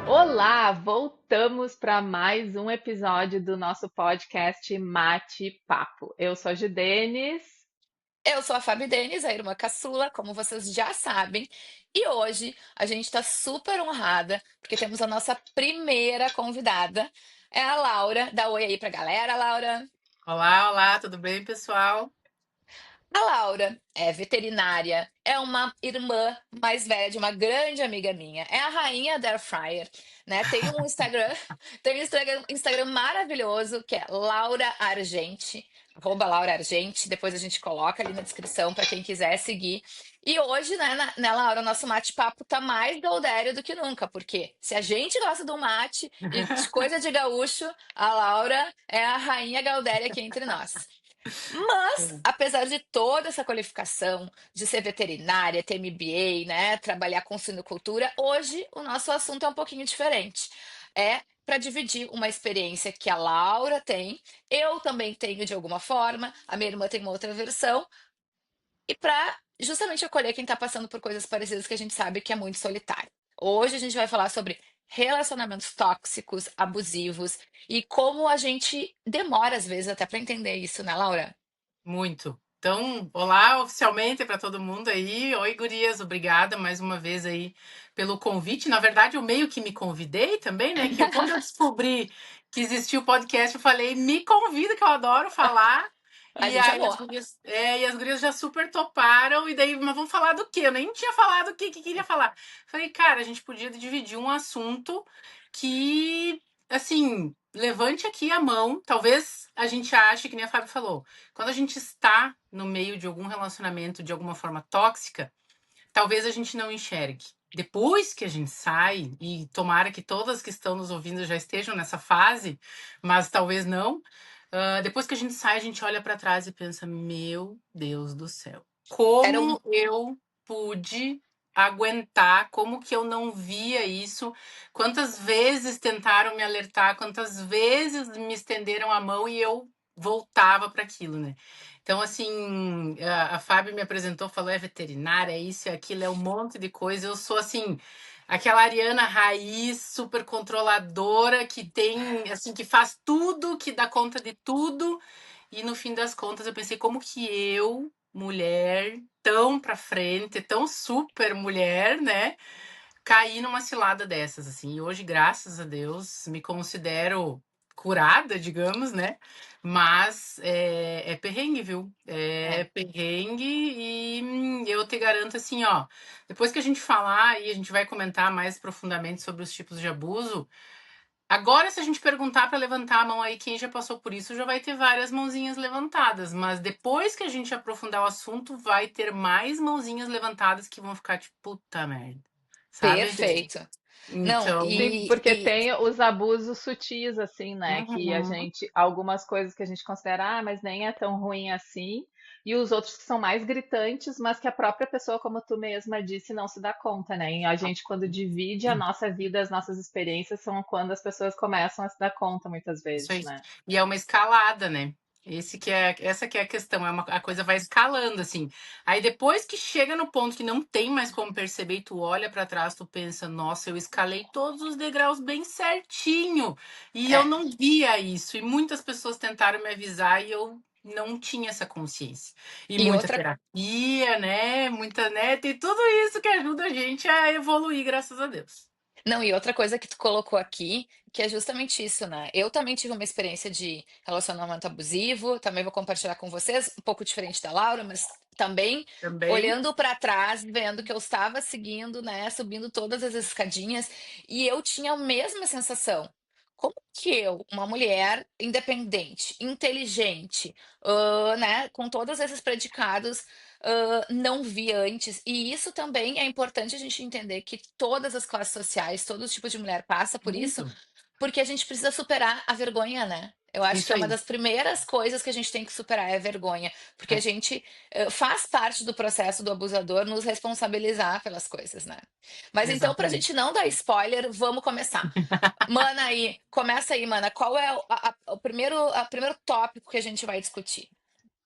Olá, voltamos para mais um episódio do nosso podcast Mate Papo. Eu sou a Judenis. Eu sou a Fabi Denis, a irmã caçula, como vocês já sabem, e hoje a gente está super honrada porque temos a nossa primeira convidada, é a Laura. Dá oi aí pra galera, Laura. Olá, olá, tudo bem, pessoal? A Laura é veterinária, é uma irmã mais velha de uma grande amiga minha, é a rainha da Air Fryer, né? Tem um Instagram, tem um Instagram maravilhoso que é Laura Argente, @Laura Argente, depois a gente coloca ali na descrição para quem quiser seguir. E hoje, né, Laura, o nosso mate-papo tá mais gaudério do que nunca, porque se a gente gosta do mate e de coisa de gaúcho, a Laura é a rainha gaudéria aqui entre nós. Mas, apesar de toda essa qualificação de ser veterinária, ter MBA, né, trabalhar com suinocultura, hoje o nosso assunto é um pouquinho diferente. É para dividir uma experiência que a Laura tem, eu também tenho de alguma forma, a minha irmã tem uma outra versão, e para justamente acolher quem está passando por coisas parecidas que a gente sabe que é muito solitário. Hoje a gente vai falar sobre relacionamentos tóxicos, abusivos e como a gente demora às vezes até para entender isso, né, Laura? Muito. Então, olá oficialmente para todo mundo aí. Oi, gurias, obrigada mais uma vez aí pelo convite. Na verdade, eu meio que me convidei também, né? Que quando eu descobri que existia o podcast, eu falei, me convida, que eu adoro falar. A E gente aí amou. as gurias já super toparam. E daí, mas vamos falar do quê? Eu nem tinha falado o que queria falar. Falei, cara, a gente podia dividir um assunto que, assim, levante aqui a mão. Talvez a gente ache, que nem a Fábio falou. Quando a gente está no meio de algum relacionamento de alguma forma tóxica, talvez a gente não enxergue. Depois que a gente sai, e tomara que todas que estão nos ouvindo já estejam nessa fase, mas talvez não. Depois que a gente sai, a gente olha para trás e pensa: meu Deus do céu, Era um, como eu pude aguentar, como que eu não via isso, quantas vezes tentaram me alertar, quantas vezes me estenderam a mão e eu voltava para aquilo, né? Então, assim, a Fábio me apresentou, falou: é veterinária, é isso, é aquilo, é um monte de coisa. Eu sou, assim, aquela Ariana raiz, super controladora, que tem, assim, que faz tudo, que dá conta de tudo. E no fim das contas, eu pensei: como que eu, mulher, tão pra frente, tão super mulher, né? Caí numa cilada dessas, assim. E hoje, graças a Deus, me considero curada, digamos, né? Mas é perrengue, viu? É é, perrengue e eu te garanto assim, ó. Depois que a gente falar e a gente vai comentar mais profundamente sobre os tipos de abuso, agora se a gente perguntar para levantar a mão aí, quem já passou por isso, já vai ter várias mãozinhas levantadas. Mas depois que a gente aprofundar o assunto, vai ter mais mãozinhas levantadas que vão ficar tipo, puta merda. Sabe? perfeito. Não, Então, Sim, porque tem os abusos sutis, assim, né? Que a uhum, gente, algumas coisas que a gente considera, mas nem é tão ruim assim, e os outros que são mais gritantes, mas que a própria pessoa, como tu mesma disse, não se dá conta, né? E a gente, quando divide a nossa vida, as nossas experiências, são quando as pessoas começam a se dar conta, muitas isso vezes, aí. né? E é uma escalada, né? Essa que é a questão, a coisa vai escalando, assim. Aí depois que chega no ponto que não tem mais como perceber, e tu olha pra trás, tu pensa, nossa, eu escalei todos os degraus bem certinho. E eu é. não via isso. E muitas pessoas tentaram me avisar e eu não tinha essa consciência. E E muita outra terapia, né? Muita, né? Tem tudo isso que ajuda a gente a evoluir, graças a Deus. Não, e outra coisa que tu colocou aqui, que é justamente isso, né? Eu também tive uma experiência de relacionamento abusivo, também vou compartilhar com vocês, um pouco diferente da Laura, mas também Também. olhando para trás, vendo que eu estava seguindo, né, subindo todas as escadinhas, e eu tinha a mesma sensação. Como que eu, uma mulher independente, inteligente, né, com todos esses predicados, não vi antes. E isso também é importante a gente entender que todas as classes sociais, todo tipo de mulher passa por isso, Muito. porque a gente precisa superar a vergonha, né? Eu acho que Isso é uma aí. das primeiras coisas que a gente tem que superar é a vergonha, porque a É, gente faz parte do processo do abusador nos responsabilizar pelas coisas, né? Mas então, para a exatamente. gente não dar spoiler, vamos começar. Mana aí, começa aí, mana. Qual é o primeiro tópico que a gente vai discutir?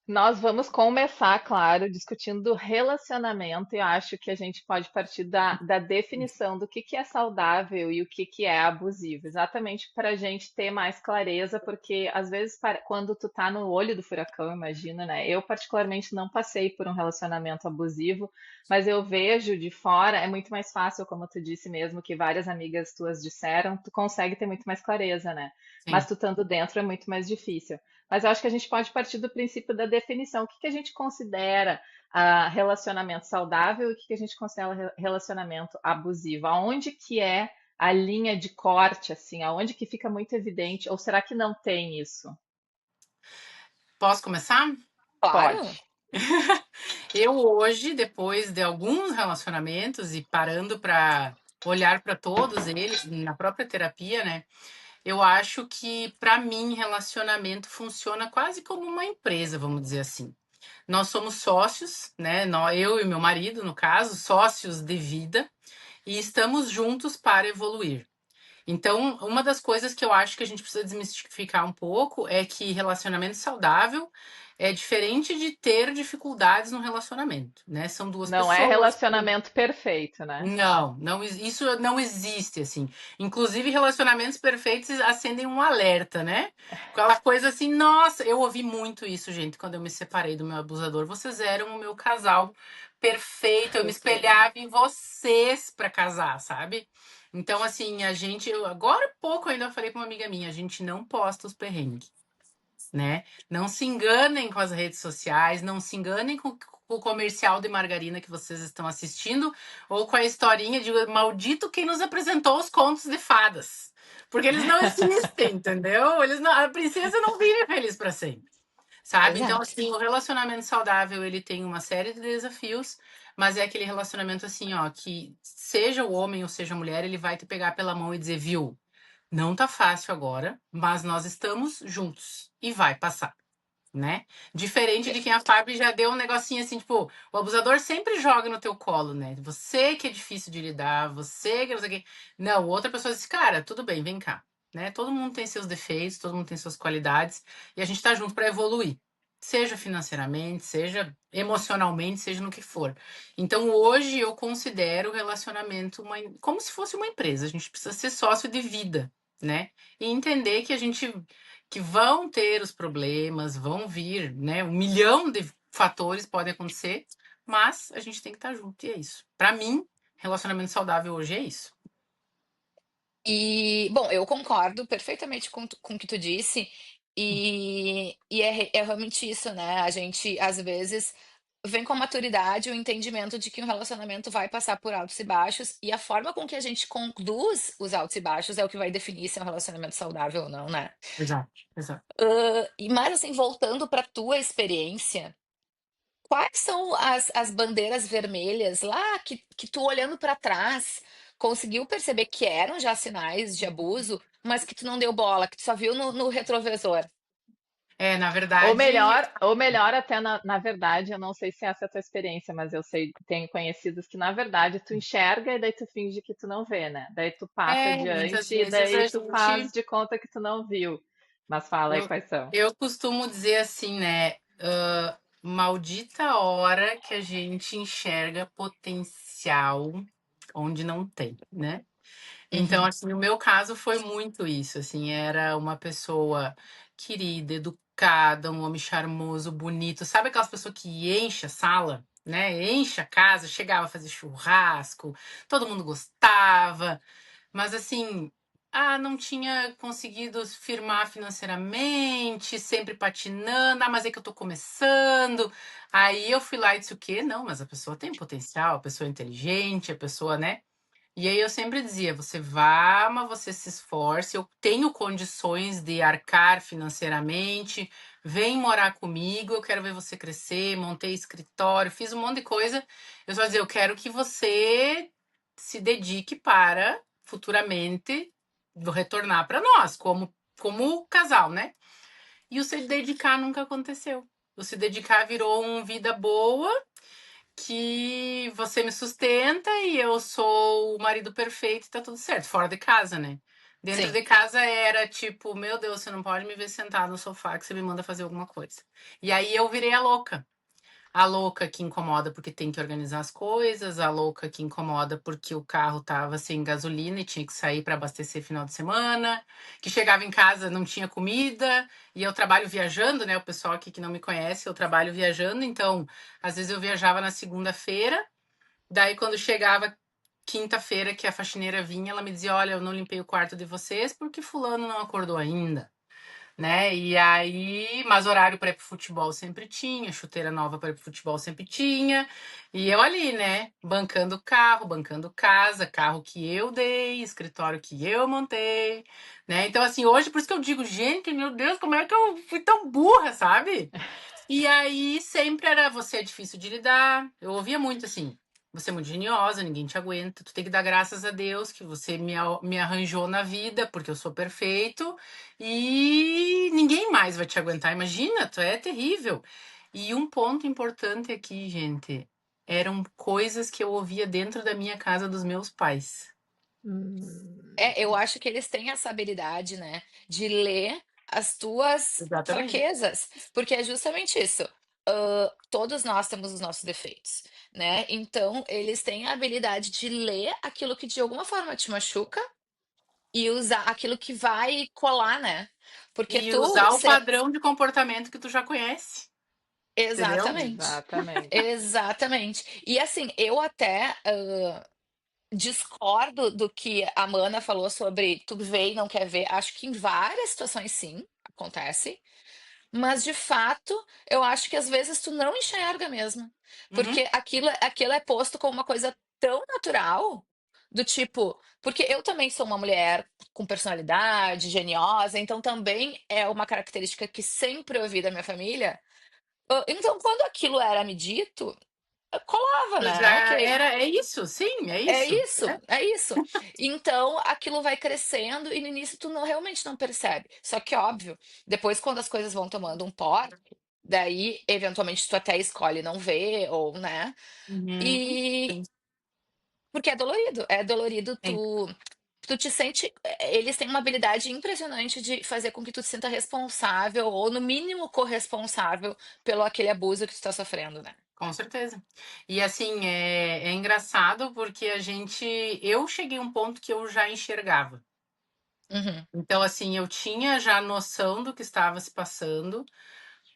Nós vamos começar, claro, discutindo relacionamento, e eu acho que a gente pode partir da definição do que é saudável e o que é abusivo, exatamente para a gente ter mais clareza, porque às vezes quando tu tá no olho do furacão, imagina, né? Eu particularmente não passei por um relacionamento abusivo, mas eu vejo de fora, é muito mais fácil, como tu disse mesmo, que várias amigas tuas disseram, tu consegue ter muito mais clareza, né? Mas Sim. tu estando dentro é muito mais difícil. Mas eu acho que a gente pode partir do princípio da definição. O que a gente considera relacionamento saudável e o que a gente considera relacionamento abusivo? Aonde que é a linha de corte, assim? Aonde que fica muito evidente? Ou será que não tem isso? Posso começar? Pode. Claro. Eu hoje, depois de alguns relacionamentos e parando para olhar para todos eles na própria terapia, né? Eu acho que para mim relacionamento funciona quase como uma empresa, vamos dizer assim. Nós somos sócios, né? Eu e meu marido, no caso, sócios de vida, e estamos juntos para evoluir. Então, uma das coisas que eu acho que a gente precisa desmistificar um pouco é que relacionamento saudável é diferente de ter dificuldades no relacionamento, né? São duas Não é pessoas. relacionamento perfeito, né? Não, isso não existe, assim. Inclusive, relacionamentos perfeitos acendem um alerta, né? Aquela coisa assim, nossa, eu ouvi muito isso, gente, quando eu me separei do meu abusador. Vocês eram o meu casal perfeito, eu me espelhava em vocês para casar, sabe? Então, assim, agora há pouco ainda falei com uma amiga minha, a gente não posta os perrengues, né? Não se enganem com as redes sociais, não se enganem com o comercial de margarina que vocês estão assistindo ou com a historinha de maldito quem nos apresentou os contos de fadas. Porque eles não existem, entendeu? A princesa não vive feliz para sempre. Sabe? Então, Exato. assim, o relacionamento saudável, ele tem uma série de desafios, mas é aquele relacionamento assim, ó, que seja o homem ou seja a mulher, ele vai te pegar pela mão e dizer, viu, não tá fácil agora, mas nós estamos juntos e vai passar, né? Diferente de quem a Fábio já deu um negocinho assim, tipo, o abusador sempre joga no teu colo, né? Você que é difícil de lidar, você que não sei o quê. Não, outra pessoa diz, cara, tudo bem, vem cá, né? Todo mundo tem seus defeitos, todo mundo tem suas qualidades e a gente tá junto para evoluir. Seja financeiramente, seja emocionalmente, seja no que for. Então, hoje eu considero o relacionamento como se fosse uma empresa. A gente precisa ser sócio de vida, né? E entender que vão ter os problemas, vão vir, né? 1 milhão de fatores podem acontecer, mas a gente tem que estar junto e é isso. Para mim, relacionamento saudável hoje é isso. E, bom, eu concordo perfeitamente com o que tu disse, e é realmente isso, né? A gente, às vezes, vem com a maturidade o entendimento de que um relacionamento vai passar por altos e baixos, e a forma com que a gente conduz os altos e baixos é o que vai definir se é um relacionamento saudável ou não, né? Exato, exato. Mas, assim, voltando para tua experiência, quais são as bandeiras vermelhas lá que tu olhando para trás conseguiu perceber que eram já sinais de abuso, mas que tu não deu bola, que tu só viu no retrovisor? É, na verdade, Ou melhor até na verdade, eu não sei se essa é a tua experiência, mas eu sei, tenho conhecidos que na verdade tu enxerga e daí tu finge que tu não vê, né? Daí tu passa muitas adiante e vezes daí a tu faz gente. de conta que tu não viu. Mas fala aí Eu, quais são. eu costumo dizer assim, né? Maldita hora que a gente enxerga potencial onde não tem, né? Então, Uhum. assim, no meu caso foi muito isso, assim, era uma pessoa querida, educada, um homem charmoso, bonito. Sabe aquelas pessoas que enche a sala, né? Enche a casa, chegava a fazer churrasco, todo mundo gostava, mas assim, não tinha conseguido firmar financeiramente, sempre patinando, mas é que eu tô começando. Aí eu fui lá e disse o quê? Não, mas a pessoa tem potencial, a pessoa é inteligente, a pessoa, né? E aí eu sempre dizia, você vá, mas você se esforce, eu tenho condições de arcar financeiramente, vem morar comigo, eu quero ver você crescer, montei escritório, fiz um monte de coisa. Eu só dizer, eu quero que você se dedique para futuramente retornar para nós, como casal, né? E o se dedicar nunca aconteceu. O se dedicar virou um vida boa que você me sustenta e eu sou o marido perfeito e tá tudo certo, fora de casa, né? Dentro Sim. de casa era tipo, meu Deus, você não pode me ver sentado no sofá que você me manda fazer alguma coisa. E aí eu virei a louca. A louca que incomoda porque tem que organizar as coisas, a louca que incomoda porque o carro tava sem gasolina e tinha que sair para abastecer final de semana, que chegava em casa não tinha comida, e eu trabalho viajando, né? O pessoal aqui que não me conhece, eu trabalho viajando, então às vezes eu viajava na segunda-feira, daí quando chegava quinta-feira que a faxineira vinha, ela me dizia: "Olha, eu não limpei o quarto de vocês porque fulano não acordou ainda", né? E aí, mas horário para ir pro futebol sempre tinha, chuteira nova para ir pro futebol sempre tinha. E eu ali, né, bancando carro, bancando casa, carro que eu dei, escritório que eu montei, né? Então assim, hoje por isso que eu digo, gente, meu Deus, como é que eu fui tão burra, sabe? E aí sempre era você é difícil de lidar. Eu ouvia muito assim: você é muito geniosa, ninguém te aguenta. Tu tem que dar graças a Deus que você me arranjou na vida, porque eu sou perfeito e ninguém mais vai te aguentar. Imagina, tu é terrível. E um ponto importante aqui, gente, eram coisas que eu ouvia dentro da minha casa dos meus pais. Eu acho que eles têm essa habilidade, né, de ler as tuas Exatamente. fraquezas, porque é justamente isso. Todos nós temos os nossos defeitos, né? Então, eles têm a habilidade de ler aquilo que de alguma forma te machuca e usar aquilo que vai colar, né? Porque E tu, usar o padrão de comportamento que tu já conhece, entendeu? exatamente, Exatamente. exatamente. E assim, eu até discordo do que a Mana falou sobre tu vê e não quer ver. Acho que em várias situações sim, acontece. Mas de fato, eu acho que às vezes tu não enxerga mesmo. Uhum. Porque aquilo é posto como uma coisa tão natural, do tipo, porque eu também sou uma mulher com personalidade, geniosa, então também é uma característica que sempre ouvi da minha família. Então, quando aquilo era me dito, eu colava, Tu né? já Ok. era, é isso, sim, é É isso. isso, é isso. Então, aquilo vai crescendo e no início tu não realmente não percebe. Só que óbvio, depois quando as coisas vão tomando um porte, daí eventualmente tu até escolhe não ver ou, né? Uhum. E Sim, porque é dolorido sim, tu te sente, eles têm uma habilidade impressionante de fazer com que tu te sinta responsável ou no mínimo corresponsável pelo aquele abuso que tu tá sofrendo, né? com certeza. E assim, é engraçado porque eu cheguei a um ponto que eu já enxergava. Uhum, Então, assim, eu tinha já noção do que estava se passando,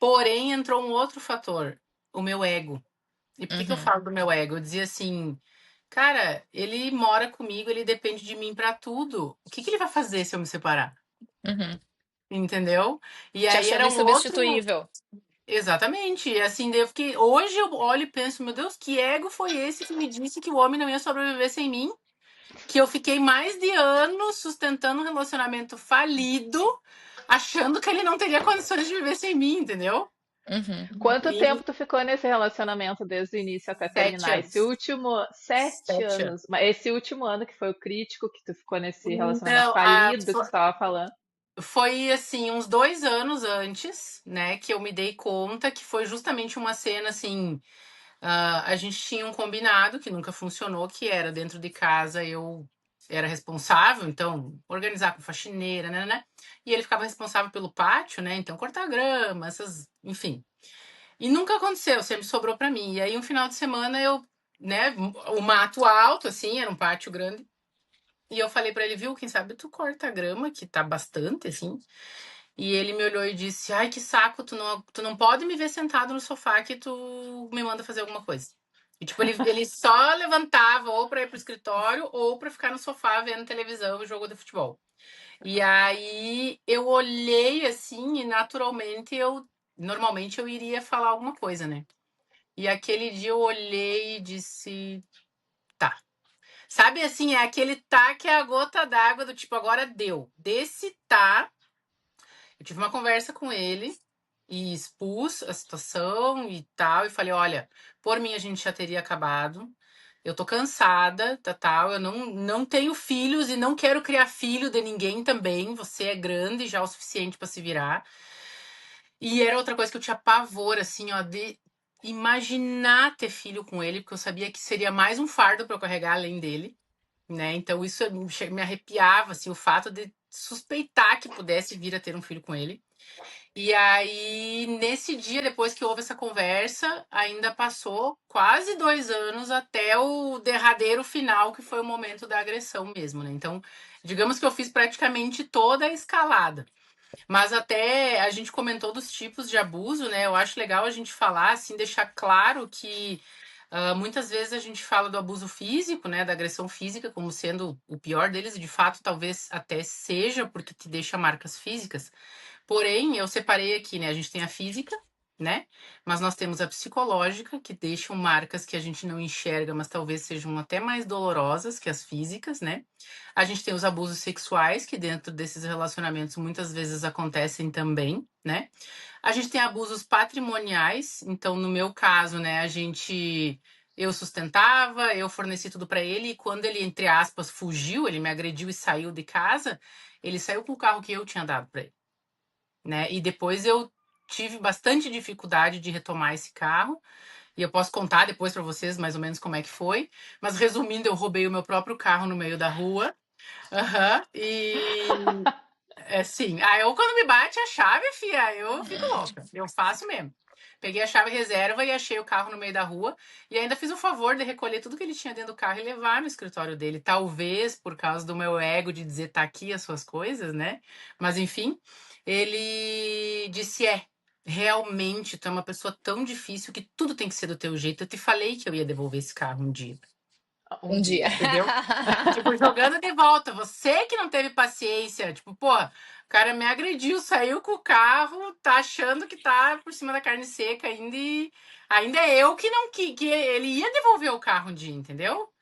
porém entrou um outro fator, o meu ego. E por que que eu uhum, falo do meu ego? Eu dizia assim, cara, ele mora comigo, ele depende de mim pra tudo. O que que ele vai fazer se eu me separar? uhum. Entendeu? E Te aí achando era um outro. insubstituível. Exatamente. E assim, daí eu fiquei. Hoje eu olho e penso, meu Deus, que ego foi esse que me disse que o homem não ia sobreviver sem mim? Que eu fiquei mais de anos sustentando um relacionamento falido, achando que ele não teria condições de viver sem mim, entendeu? Uhum. Quanto E tempo tu ficou nesse relacionamento desde o início até 7 terminar? Esse anos. último, 7 anos. 7 anos. Mas esse último ano que foi o crítico, que tu ficou nesse relacionamento Não, falido que tu estava falando. foi assim, uns 2 anos antes, né, que eu me dei conta que foi justamente uma cena assim. A gente tinha um combinado que nunca funcionou, que era dentro de casa eu era responsável, então organizar com faxineira, né? E ele ficava responsável pelo pátio, né? Então cortar grama, essas, enfim. E nunca aconteceu, sempre sobrou para mim. E aí um final de semana eu, né, o mato alto assim, era um pátio grande. E eu falei para ele, viu, quem sabe tu corta a grama, que tá bastante assim. E ele me olhou e disse: "Ai, que saco, tu não pode me ver sentado no sofá que tu me manda fazer alguma coisa." E, tipo, ele só levantava ou pra ir pro escritório ou pra ficar no sofá vendo televisão e jogo de futebol. E aí eu olhei assim e naturalmente normalmente eu iria falar alguma coisa, né? E aquele dia eu olhei e disse: tá. Sabe assim, é aquele tá que é a gota d'água do tipo, agora deu. Desse tá, eu tive uma conversa com ele e expus a situação e tal, e falei: olha, por mim a gente já teria acabado. Eu tô cansada, tal. Eu não tenho filhos e não quero criar filho de ninguém também. Você é grande já o suficiente pra se virar. E era outra coisa que eu tinha pavor, assim, ó, de imaginar ter filho com ele, porque eu sabia que seria mais um fardo pra eu carregar além dele. né? Então isso me arrepiava, assim, o fato de suspeitar que pudesse vir a ter um filho com ele. E aí, nesse dia, depois que houve essa conversa, ainda passou quase 2 anos até o derradeiro final, que foi o momento da agressão mesmo, né? Então, digamos que eu fiz praticamente toda a escalada. Mas até a gente comentou dos tipos de abuso, né? Eu acho legal a gente falar, assim, deixar claro que muitas vezes a gente fala do abuso físico, né? Da agressão física como sendo o pior deles, e de fato talvez até seja, porque te deixa marcas físicas. Porém, eu separei aqui, né? A gente tem a física, né? Mas nós temos a psicológica, que deixam marcas que a gente não enxerga, mas talvez sejam até mais dolorosas que as físicas, né? A gente tem os abusos sexuais, que dentro desses relacionamentos muitas vezes acontecem também, né? A gente tem abusos patrimoniais, então no meu caso, né, eu sustentava, eu forneci tudo para ele e quando ele, entre aspas, fugiu, ele me agrediu e saiu de casa, ele saiu com o carro que eu tinha dado para ele, né? E depois eu tive bastante dificuldade de retomar esse carro. E eu posso contar depois para vocês mais ou menos como é que foi. Mas resumindo, eu roubei o meu próprio carro no meio da rua. Aham. E é sim. Aí eu, quando me bate a chave, fia, eu fico louca. Eu faço mesmo. Peguei a chave reserva e achei o carro no meio da rua. E ainda fiz o favor de recolher tudo que ele tinha dentro do carro e levar no escritório dele. Talvez por causa do meu ego de dizer tá aqui as suas coisas, né? Mas enfim, ele disse: realmente tu é uma pessoa tão difícil que tudo tem que ser do teu jeito. Eu te falei que eu ia devolver esse carro um dia, Um Um dia. dia. entendeu? Tipo, jogando de volta. Você que não teve paciência. Tipo, pô, o cara me agrediu, saiu com o carro, tá achando que tá por cima da carne seca ainda e ainda é eu que não que ele ia devolver o carro um dia, entendeu?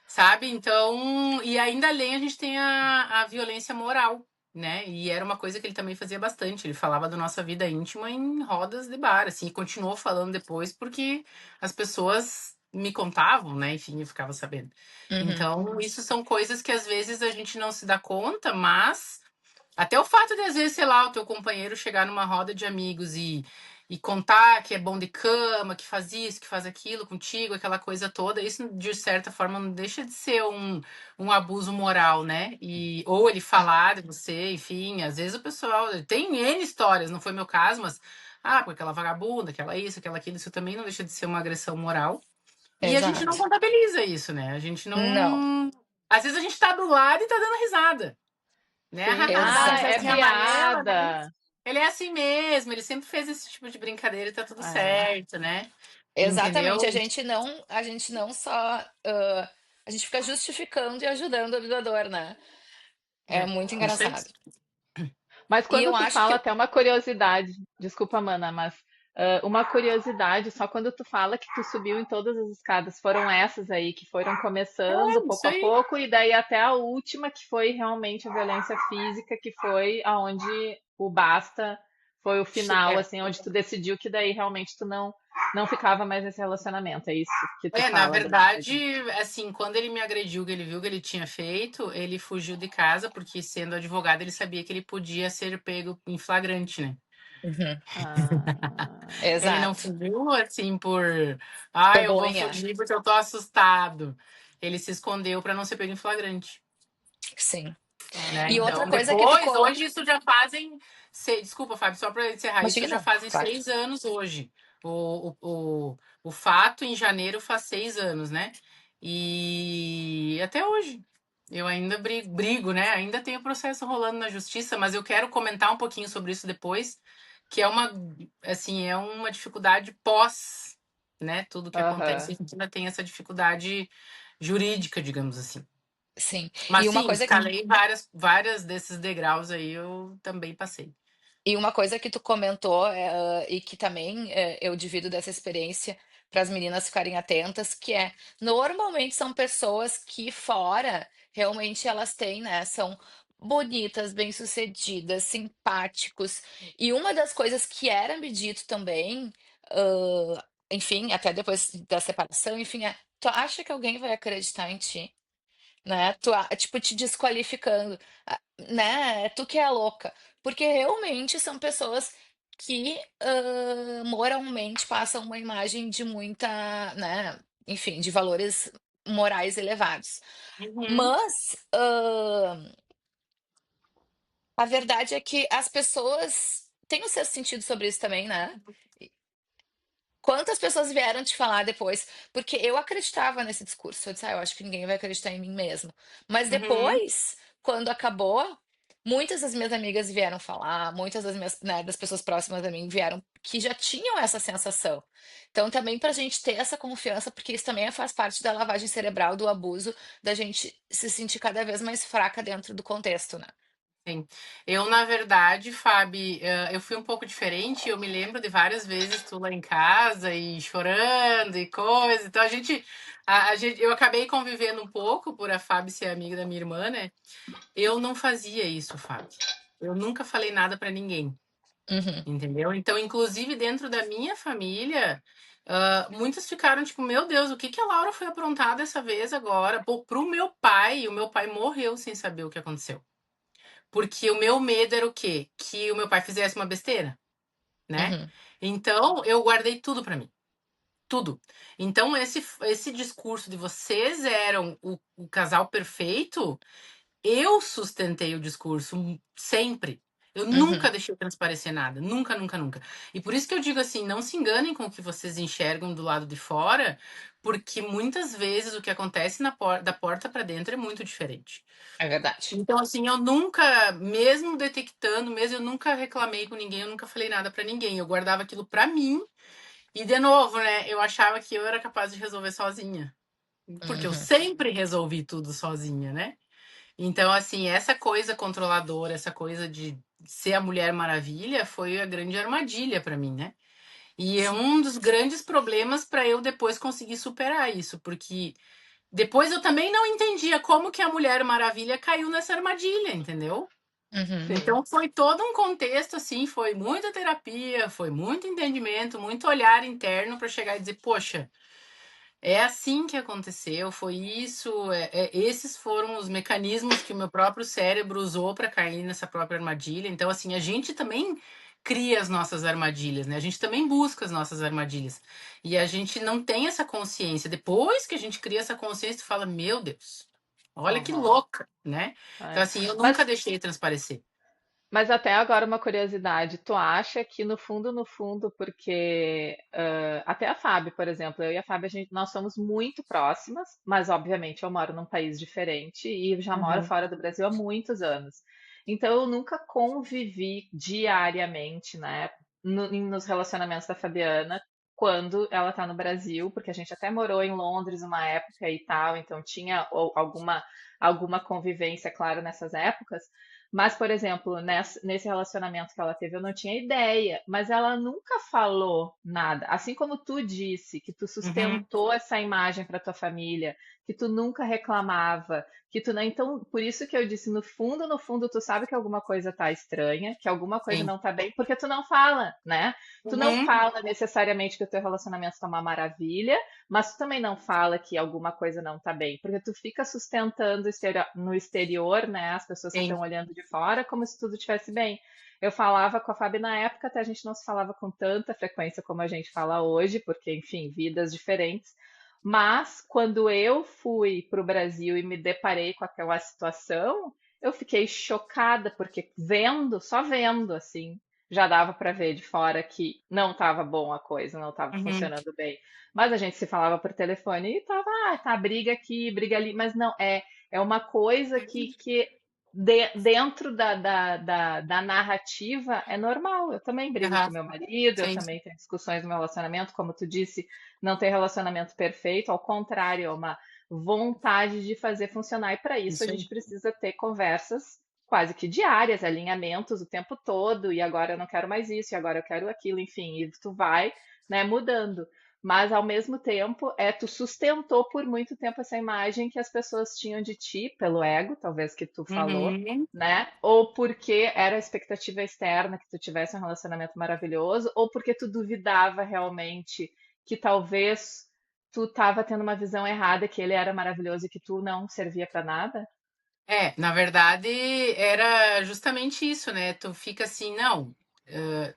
Sabe? Então, e ainda além a gente tem a violência moral, né? E era uma coisa que ele também fazia bastante. Ele falava da nossa vida íntima em rodas de bar, assim, e continuou falando depois porque as pessoas me contavam, né? Enfim, eu ficava sabendo. Uhum. Então, isso são coisas que às vezes a gente não se dá conta, mas até o fato de, às vezes, sei lá, o teu companheiro chegar numa roda de amigos e contar que é bom de cama, que faz isso, que faz aquilo contigo, aquela coisa toda, isso, de certa forma, não deixa de ser um abuso moral, né? Ou ele falar de você, enfim, às vezes o pessoal. Tem N histórias, não foi meu caso, mas. Ah, porque aquela vagabunda, aquela isso, aquela aquilo, isso também não deixa de ser uma agressão moral. E a gente não Exato. contabiliza isso, né? A gente Não, não. Às vezes a gente tá do lado e tá dando risada, né? Sim. Ah, é Risadinha exatamente. amarela, né? piada. Ele é assim mesmo, ele sempre fez esse tipo de brincadeira e tá tudo É. certo, né? Exatamente. Entendeu? A gente não só, a gente fica justificando e ajudando o abusador, né? É É, muito isso aí. engraçado. Mas E quando eu tu acho que fala, até uma curiosidade, desculpa, mana, mas uma curiosidade, só quando tu fala que tu subiu em todas as escadas, foram essas aí que foram começando Isso pouco a aí. pouco, e daí até a última, que foi realmente a violência física, que foi aonde o basta foi o final, É, assim, onde tu decidiu que daí realmente tu não ficava mais nesse relacionamento. É isso que tu na fala daí. verdade, assim, quando ele me agrediu, que ele viu que ele tinha feito, ele fugiu de casa, porque sendo advogado, ele sabia que ele podia ser pego em flagrante, né? Uhum. Ah, Ele não Exato. fugiu assim eu vou Boboinha. fugir porque eu tô assustado. Ele se escondeu para não ser pego em flagrante. Sim. Né? E outra Então, coisa que tu depois, colo... hoje isso já fazem. Desculpa, Fábio, só para encerrar, isso já Imagina, fazem claro. 6 anos hoje. O fato em janeiro faz 6 anos, né? E até hoje. Eu ainda brigo, né? Ainda tenho processo rolando na justiça, mas eu quero comentar um pouquinho sobre isso depois, que é uma dificuldade pós, né? Tudo que acontece, a aham. gente ainda tem essa dificuldade jurídica, digamos assim. Sim. Mas E uma sim, coisa escalei várias desses degraus aí, eu também passei. E uma coisa que tu comentou, e que também, eu divido dessa experiência para as meninas ficarem atentas, que é, normalmente são pessoas que fora, realmente elas têm, né, são bonitas, bem-sucedidas, simpáticos. E uma das coisas que era me dito também, enfim, até depois da separação, enfim, é: "Tu acha que alguém vai acreditar em ti?" Né, tipo, te desqualificando, né, tu que é a louca. Porque realmente são pessoas que, moralmente passam uma imagem de muita, né, enfim, de valores morais elevados. Uhum. Mas, a verdade é que as pessoas têm o seu sentido sobre isso também, né. Quantas pessoas vieram te falar depois? Porque eu acreditava nesse discurso, eu disse: "Ah, eu acho que ninguém vai acreditar em mim mesmo". Mas Uhum. depois, quando acabou, muitas das minhas amigas vieram falar, muitas das minhas, né, das pessoas próximas a mim vieram que já tinham essa sensação. Então também pra gente ter essa confiança, porque isso também faz parte da lavagem cerebral, do abuso, da gente se sentir cada vez mais fraca dentro do contexto, né. Sim. Eu, na verdade, Fabi, eu fui um pouco diferente. Eu me lembro de várias vezes tu lá em casa e chorando e coisa. Então eu acabei convivendo um pouco por a Fabi ser amiga da minha irmã, né? Eu não fazia isso, Fabi. Eu nunca falei nada pra ninguém, Uhum, entendeu? Então, inclusive dentro da minha família, muitas ficaram tipo, meu Deus, o que que a Laura foi aprontar dessa vez agora? Pô, pro meu pai, o meu pai morreu sem saber o que aconteceu. Porque o meu medo era o quê? Que o meu pai fizesse uma besteira, né? uhum, Então, eu guardei tudo pra mim. Tudo. Então, esse discurso de vocês eram o casal perfeito, eu sustentei o discurso sempre. Eu nunca uhum, deixei transparecer nada. Nunca, nunca, nunca. E por isso que eu digo assim, não se enganem com o que vocês enxergam do lado de fora, porque muitas vezes o que acontece da porta para dentro é muito diferente. é verdade. Então, assim, eu nunca, mesmo detectando, mesmo eu nunca reclamei com ninguém, eu nunca falei nada pra ninguém. Eu guardava aquilo pra mim e, de novo, né, eu achava que eu era capaz de resolver sozinha, porque eu Uhum, sempre resolvi tudo sozinha, né? Então, assim, essa coisa controladora, essa coisa de ser a Mulher Maravilha foi a grande armadilha pra mim, né? E é sim. um dos grandes problemas pra eu depois conseguir superar isso, porque depois eu também não entendia como que a Mulher Maravilha caiu nessa armadilha, entendeu? Uhum, Sim. Então foi todo um contexto assim, foi muita terapia, foi muito entendimento, muito olhar interno para chegar e dizer, poxa, é assim que aconteceu, foi isso, esses foram os mecanismos que o meu próprio cérebro usou para cair nessa própria armadilha. Então assim, a gente também cria as nossas armadilhas, né? A gente também busca as nossas armadilhas. E a gente não tem essa consciência. Depois que a gente cria essa consciência, tu fala, meu Deus, olha que Aham. louca, né? Então É. assim, eu nunca Mas deixei transparecer. Mas até agora uma curiosidade, tu acha que no fundo, porque até a Fábio, por exemplo, eu e a Fábio, nós somos muito próximas, mas obviamente eu moro num país diferente e já moro Uhum. fora do Brasil há muitos anos. Então eu nunca convivi diariamente, né, nos relacionamentos da Fabiana quando ela tá no Brasil, porque a gente até morou em Londres uma época e tal, então tinha alguma convivência, claro, nessas épocas. Mas, por exemplo, nesse relacionamento que ela teve, eu não tinha ideia, mas ela nunca falou nada. Assim como tu disse que tu Uhum. sustentou essa imagem para tua família, que tu nunca reclamava, que tu não. Então, por isso que eu disse, no fundo, tu sabe que alguma coisa tá estranha, que alguma coisa Sim. não tá bem, porque tu não fala, né? Tu não Uhum. fala necessariamente que o teu relacionamento tá uma maravilha, mas tu também não fala que alguma coisa não tá bem, porque tu fica sustentando no exterior, né, as pessoas que Sim. estão olhando de fora, como se tudo estivesse bem. Eu falava com a Fábio na época, até a gente não se falava com tanta frequência como a gente fala hoje, porque, enfim, vidas diferentes. Mas quando eu fui para o Brasil e me deparei com aquela situação, eu fiquei chocada, porque só vendo, assim, já dava para ver de fora que não estava bom a coisa, não estava Uhum. funcionando bem. Mas a gente se falava por telefone e tava, tá, briga aqui, briga ali, mas não, é uma coisa que dentro da narrativa é normal. Eu também brigo com Aham. meu marido, eu Sim. também tenho discussões no meu relacionamento, como tu disse, não tem relacionamento perfeito, ao contrário, é uma vontade de fazer funcionar, e para isso a Isso aí. gente precisa ter conversas quase que diárias, alinhamentos o tempo todo, e agora eu não quero mais isso, e agora eu quero aquilo, enfim, e tu vai, né, mudando. Mas ao mesmo tempo, tu sustentou por muito tempo essa imagem que as pessoas tinham de ti, pelo ego, talvez que tu falou, Uhum. né? Ou porque era a expectativa externa que tu tivesse um relacionamento maravilhoso, ou porque tu duvidava realmente que talvez tu estava tendo uma visão errada que ele era maravilhoso e que tu não servia para nada. Na verdade, era justamente isso, né? Tu fica assim, não,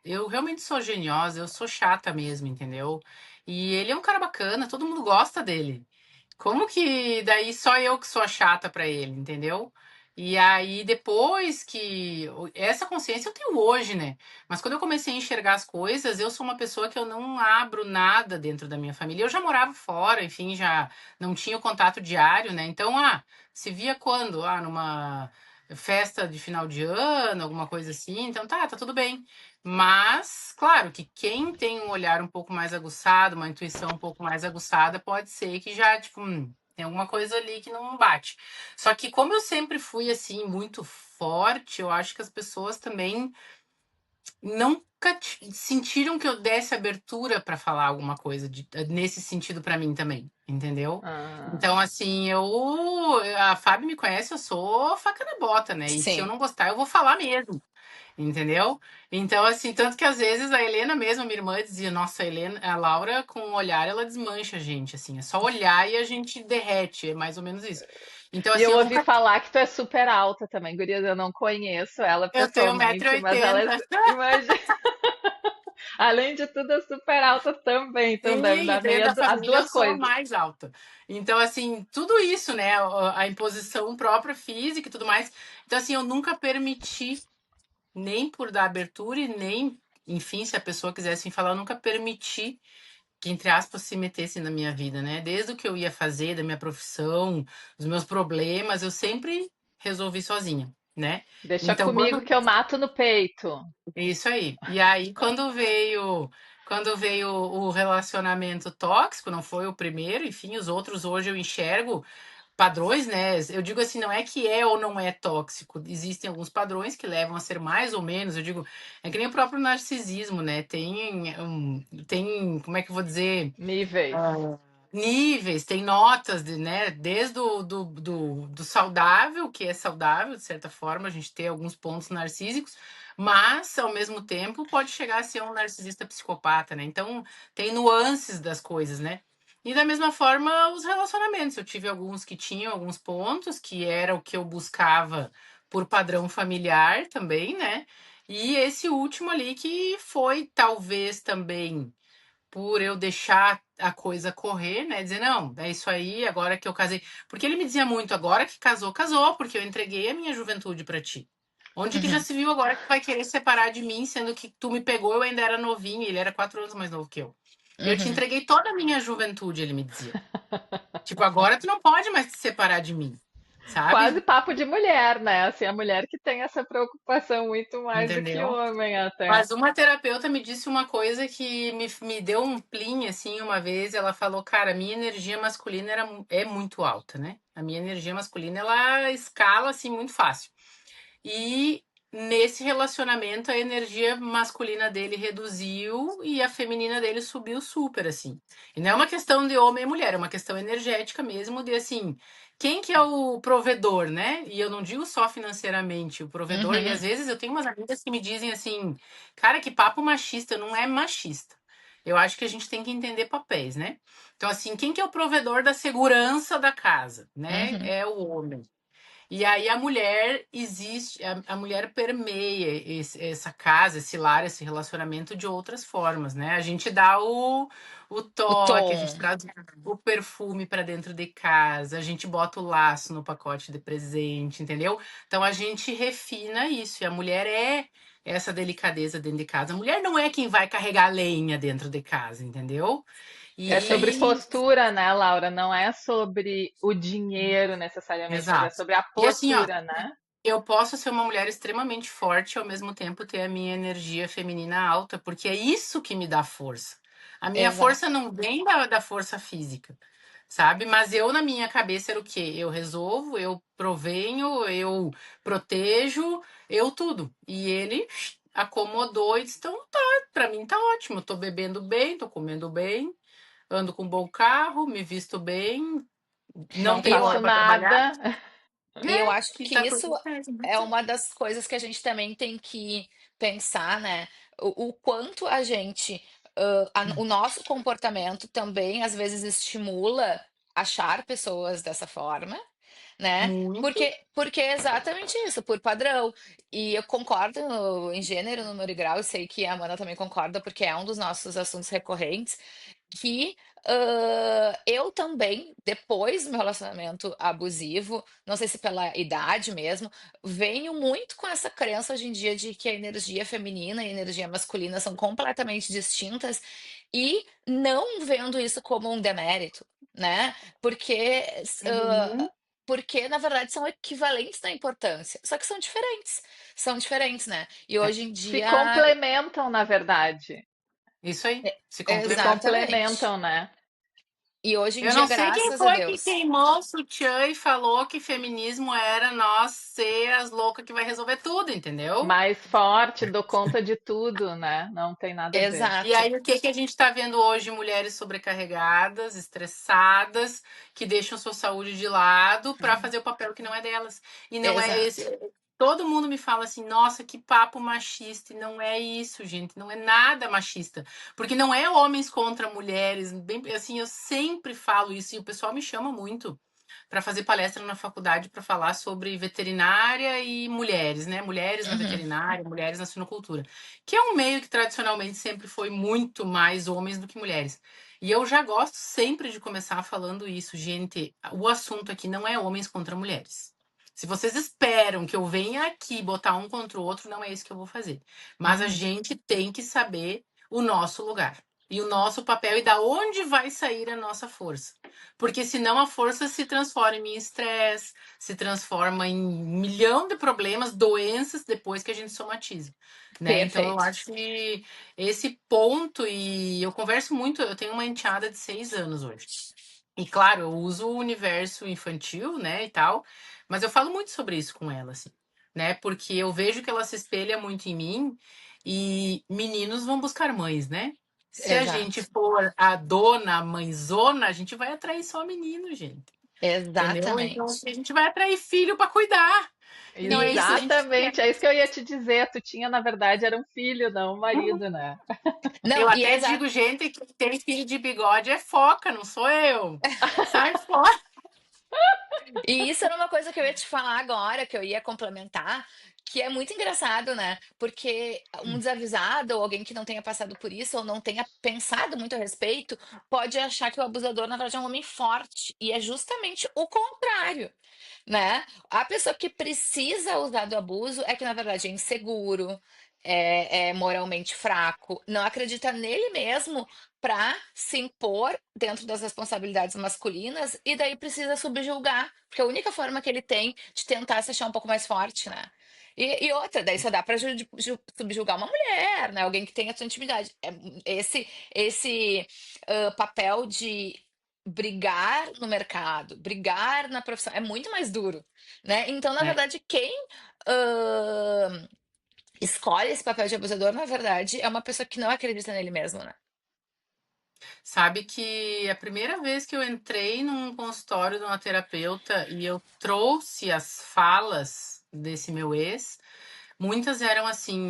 eu realmente sou geniosa, eu sou chata mesmo, entendeu? E ele é um cara bacana, todo mundo gosta dele. Como que daí só eu que sou a chata pra ele, entendeu? E aí depois que essa consciência eu tenho hoje, né? Mas quando eu comecei a enxergar as coisas, eu sou uma pessoa que eu não abro nada dentro da minha família. Eu já morava fora, enfim, já não tinha o contato diário, né? Então, se via quando? Numa festa de final de ano, alguma coisa assim. Então, tá tudo bem. Mas, claro que quem tem um olhar um pouco mais aguçado, uma intuição um pouco mais aguçada, pode ser que já, tipo, tem alguma coisa ali que não bate. Só que como eu sempre fui assim muito forte, eu acho que as pessoas também nunca sentiram que eu desse abertura para falar alguma coisa nesse sentido para mim também, entendeu? Ah, Então, assim, a Fábio me conhece, eu sou faca na bota, né? E se eu Sim. não gostar, eu vou falar mesmo. Entendeu? Então, assim, tanto que às vezes a Helena mesmo, minha irmã, dizia, nossa, a Laura, com o olhar, ela desmancha a gente, assim, é só olhar e a gente derrete, é mais ou menos isso. Então, e assim, eu eu ouvi nunca. falar que tu é super alta também, gurias. Eu não conheço ela Eu tenho 1,80 pessoalmente, mas ela é. oitenta Imagina, além de tudo, é super alta também. Então deve Sim, dar dentro meio da as família eu duas sou a coisas. mais alta. Então, assim, tudo isso, né, a imposição própria física e tudo mais. Então, assim, eu nunca permiti, nem por dar abertura e nem, enfim, se a pessoa quisesse falar, eu nunca permiti que, entre aspas, se metesse na minha vida, né? Desde o que eu ia fazer, da minha profissão, dos meus problemas, eu sempre resolvi sozinha, né? Deixa Então, comigo que eu mato no peito. isso aí. E aí, quando veio o relacionamento tóxico, não foi o primeiro, enfim, os outros hoje eu enxergo padrões, né? Eu digo assim, não é que é ou não é tóxico. Existem alguns padrões que levam a ser mais ou menos. Eu digo, é que nem o próprio narcisismo, né? Tem, como é que eu vou dizer? Níveis. Níveis, tem notas, né? Desde do saudável, que é saudável, de certa forma, a gente tem alguns pontos narcísicos, mas, ao mesmo tempo, pode chegar a ser um narcisista psicopata, né? Então, tem nuances das coisas, né? E da mesma forma, os relacionamentos. Eu tive alguns que tinham alguns pontos, que era o que eu buscava por padrão familiar também, né? E esse último ali que foi talvez também por eu deixar a coisa correr, né? Dizer, não, é isso aí, agora que eu casei. Porque ele me dizia muito, agora que casou, casou, porque eu entreguei a minha juventude pra ti. Onde que já Uhum. se viu agora que vai querer separar de mim, sendo que tu me pegou, eu ainda era novinho, ele era 4 anos mais novo que eu. Eu te Uhum. entreguei toda a minha juventude, ele me dizia. Tipo, agora tu não pode mais te separar de mim, Quase sabe? papo de mulher, né? Assim, a mulher que tem essa preocupação muito mais do que o Entendeu? homem até. Mas uma terapeuta me disse uma coisa que me deu um plim, assim, uma vez. Ela falou, cara, a minha energia masculina é muito alta, né? A minha energia masculina, ela escala, assim, muito fácil. E nesse relacionamento, a energia masculina dele reduziu e a feminina dele subiu super, assim. E não é uma questão de homem e mulher, é uma questão energética mesmo, de assim, quem que é o provedor, né? E eu não digo só financeiramente, o provedor, e às Uhum. vezes eu tenho umas amigas que me dizem assim, cara, que papo machista, não é machista. Eu acho que a gente tem que entender papéis, né? Então, assim, quem que é o provedor da segurança da casa, né? Uhum. É o homem. E aí a mulher existe, a mulher permeia essa casa, esse lar, esse relacionamento de outras formas, né? A gente dá o O toque, a gente tom. traz o perfume para dentro de casa, a gente bota o laço no pacote de presente, entendeu? Então a gente refina isso. E a mulher é essa delicadeza dentro de casa. A mulher não é quem vai carregar lenha dentro de casa, entendeu? É sobre E postura, né, Laura? Não é sobre o dinheiro necessariamente, mas é exato. sobre a E assim, ó, postura, né? eu posso ser uma mulher extremamente forte e ao mesmo tempo ter a minha energia feminina alta, porque é isso que me dá força. A minha força Exato. não vem da força física, sabe? Mas eu, na minha cabeça, era o quê? Eu resolvo, eu provenho, eu protejo, eu tudo. E ele acomodou e disse: então tá, pra mim tá ótimo. Eu tô bebendo bem, tô comendo bem, ando com um bom carro, me visto bem, não Não E tenho eu, hora faço pra trabalhar. nada. e eu acho E que tá tudo isso certo. é uma das coisas que a gente também tem que pensar, né? O quanto a gente, o nosso comportamento também às vezes estimula achar pessoas dessa forma, né? Muito. Porque é exatamente isso, por padrão. E eu concordo em gênero, número e grau, e sei que a Amanda também concorda, porque é um dos nossos assuntos recorrentes. que eu também, depois do meu relacionamento abusivo, não sei se pela idade mesmo, venho muito com essa crença hoje em dia de que a energia feminina e a energia masculina são completamente distintas e não vendo isso como um demérito, né? Porque, Uhum. porque na verdade são equivalentes na importância, só que são diferentes, né? E É, hoje em Se dia, complementam, na verdade. isso aí, se Se complementa. exatamente. complementam, né? E hoje em Eu dia, não sei quem graças a foi que Deus. queimou o sutiã e falou que feminismo era nós ser as loucas que vai resolver tudo, entendeu? Mais forte, dou conta de tudo, né? Não tem nada a ver. E Exato, aí, o que que a gente está vendo hoje? Mulheres sobrecarregadas, estressadas, que deixam sua saúde de lado para fazer o papel que não é delas. E não é esse. exato. Todo mundo me fala assim, nossa, que papo machista. E não é isso, gente. Não é nada machista. Porque não é homens contra mulheres. Bem, assim, eu sempre falo isso e o pessoal me chama muito para fazer palestra na faculdade para falar sobre veterinária e mulheres, né? Mulheres na Uhum, veterinária, mulheres na suinocultura, que é um meio que tradicionalmente sempre foi muito mais homens do que mulheres. E eu já gosto sempre de começar falando isso, gente. O assunto aqui não é homens contra mulheres. Se vocês esperam que eu venha aqui botar um contra o outro, não é isso que eu vou fazer. Mas a uhum, gente tem que saber o nosso lugar e o nosso papel e da onde vai sair a nossa força. Porque senão a força se transforma em estresse, se transforma em um milhão de problemas, doenças depois que a gente somatiza, né? Então eu perfeito. acho que esse ponto, e eu converso muito, eu tenho uma enteada de 6 anos hoje. E claro, eu uso o universo infantil, né, e tal, mas eu falo muito sobre isso com ela, assim, né? Porque eu vejo que ela se espelha muito em mim e meninos vão buscar mães, né? Se a gente Exato, for a dona, a mãezona, a gente vai atrair só menino, gente. Entendeu? Então, exatamente. assim, a gente vai atrair filho para cuidar. E não é isso que a Isso. gente quer. Exatamente, é isso que eu ia te dizer. Tu tinha, na verdade, era um filho, não um marido, né? Eu Não, e é até exato. digo, gente, que tem filho de bigode é foca, não sou eu. Sai fora. E isso era uma coisa que eu ia te falar agora, que eu ia complementar, que é muito engraçado, né? Porque um desavisado ou alguém que não tenha passado por isso ou não tenha pensado muito a respeito, pode achar que o abusador, na verdade, é um homem forte. E é justamente o contrário. Né? A pessoa que precisa usar do abuso é que, na verdade, é inseguro, é moralmente fraco, não acredita nele mesmo para se impor dentro das responsabilidades masculinas e daí precisa subjugar, porque é a única forma que ele tem de tentar se achar um pouco mais forte, né? E outra, daí só dá para subjugar uma mulher, né? Alguém que tenha a sua intimidade. Esse papel de brigar no mercado, brigar na profissão, é muito mais duro, né? Então, na É. verdade, quem hã, escolhe esse papel de abusador, na verdade, é uma pessoa que não acredita nele mesmo, né? Sabe que a primeira vez que eu entrei num consultório de uma terapeuta e eu trouxe as falas desse meu ex, muitas eram assim,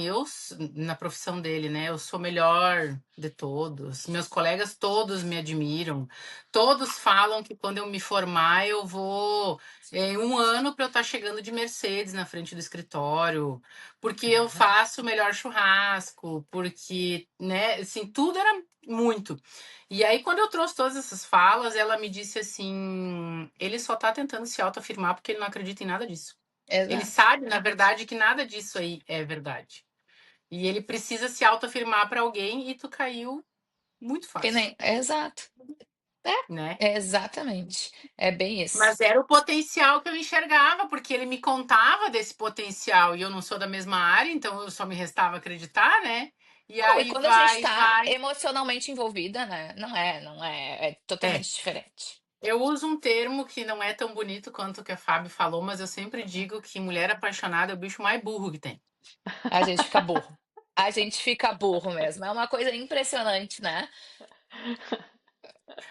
na profissão dele, né? Eu sou melhor de todos. Meus colegas todos me admiram. Todos falam que quando eu me formar, eu vou em um ano para eu estar chegando de Mercedes na frente do escritório, porque eu faço o melhor churrasco, porque, né, assim, tudo era muito. E aí, quando eu trouxe todas essas falas, ela me disse assim: ele só tá tentando se autoafirmar porque ele não acredita em nada disso. Ele Exato. sabe, na verdade, que nada disso aí é verdade. E ele precisa se autoafirmar para alguém e tu caiu muito Que fácil, nem exato. né? Exatamente. É bem isso. Mas era o potencial que eu enxergava, porque ele me contava desse potencial e eu não sou da mesma área, então eu só me restava acreditar, né? E Não, e aí quando a gente vai, tá vai. emocionalmente envolvida, né, não é É, totalmente diferente. eu uso um termo que não é tão bonito quanto o que a Fábio falou, mas eu sempre digo que mulher apaixonada é o bicho mais burro que tem. A gente fica burro. A gente fica burro mesmo, é uma coisa impressionante, né.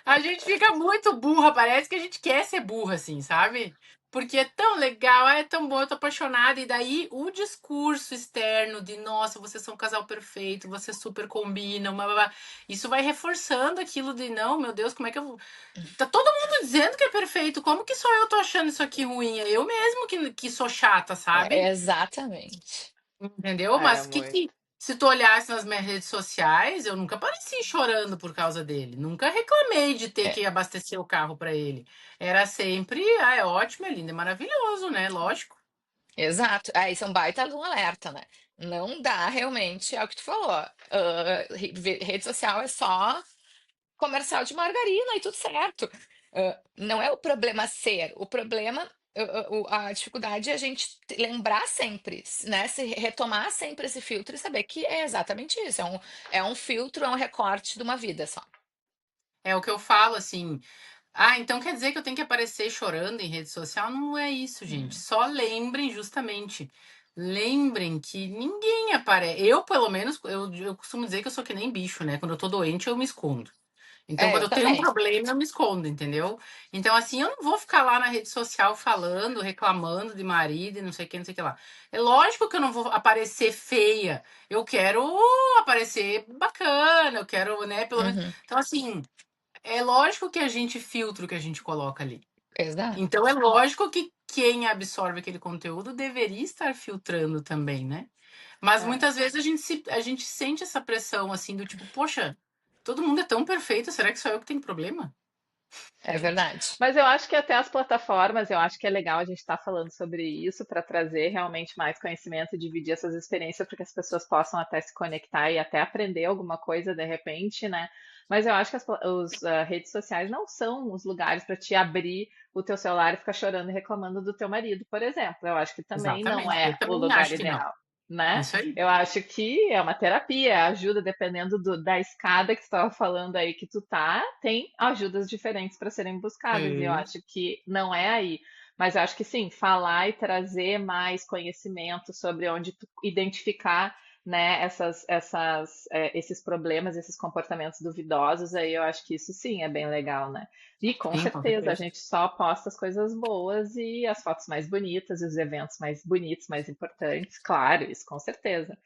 A gente fica muito burra, parece que a gente quer ser burra, assim, sabe? Porque é tão legal, é tão bom, eu tô apaixonada. E daí o discurso externo de nossa, vocês são um casal perfeito, vocês super combinam, blá, blá, blá. Isso vai reforçando aquilo de não, meu Deus, como é que eu. Tá todo mundo dizendo que é perfeito, como que só eu tô achando isso aqui ruim? É eu mesmo que sou chata, sabe? Exatamente. Entendeu? É, Mas muito. Se tu olhasse nas minhas redes sociais, eu nunca apareci chorando por causa dele. Nunca reclamei de ter É, que abastecer o carro para ele. Era sempre, é ótimo, é lindo, é maravilhoso, né? Lógico. exato. Aí isso é um baita de um alerta, né? Não dá realmente, é o que tu falou. Rede social é só comercial de margarina e tudo certo. Não é o problema ser, o problema, a dificuldade é a gente lembrar sempre, né? Se retomar sempre esse filtro e saber que é exatamente isso. É um filtro, é um recorte de uma vida só. É o que eu falo, assim. Ah, então quer dizer que eu tenho que aparecer chorando em rede social? Não é isso, gente. Hum. Só lembrem, justamente. Lembrem que ninguém aparece. Eu, pelo menos, eu costumo dizer que eu sou que nem bicho, né? Quando eu tô doente, eu me escondo. Então, É, quando eu eu tenho um também. problema, eu me escondo, entendeu? Então, assim, eu não vou ficar lá na rede social falando, reclamando de marido e não sei o que, não sei o que lá. É lógico que eu não vou aparecer feia. Eu quero aparecer bacana, eu quero, né, pelo menos. Uhum, Então, assim, é lógico que a gente filtra o que a gente coloca ali. exato. Então, é lógico que quem absorve aquele conteúdo deveria estar filtrando também, né? Mas É. muitas vezes a gente sente essa pressão, assim, do tipo, poxa, todo mundo é tão perfeito, será que só eu que tenho problema? É verdade. Mas eu acho que até as plataformas, eu acho que é legal a gente estar falando sobre isso para trazer realmente mais conhecimento e dividir essas experiências para que as pessoas possam até se conectar e até aprender alguma coisa de repente, né? Mas eu acho que redes sociais não são os lugares para te abrir o teu celular e ficar chorando e reclamando do teu marido, por exemplo. Eu acho que também não Exatamente. Eu é o também lugar acho que não. ideal, né? Isso aí. Eu acho que é uma terapia, ajuda dependendo da escada que você estava falando aí que tu tá, tem ajudas diferentes para serem buscadas, e eu Sim, acho que não é aí. Mas eu acho que sim, falar e trazer mais conhecimento sobre onde tu identificar, né, esses problemas, esses comportamentos duvidosos, aí eu acho que isso sim é bem legal, né? E com sim, com certeza, a certeza. gente só posta as coisas boas e as fotos mais bonitas e os eventos mais bonitos, mais importantes, claro, isso com certeza.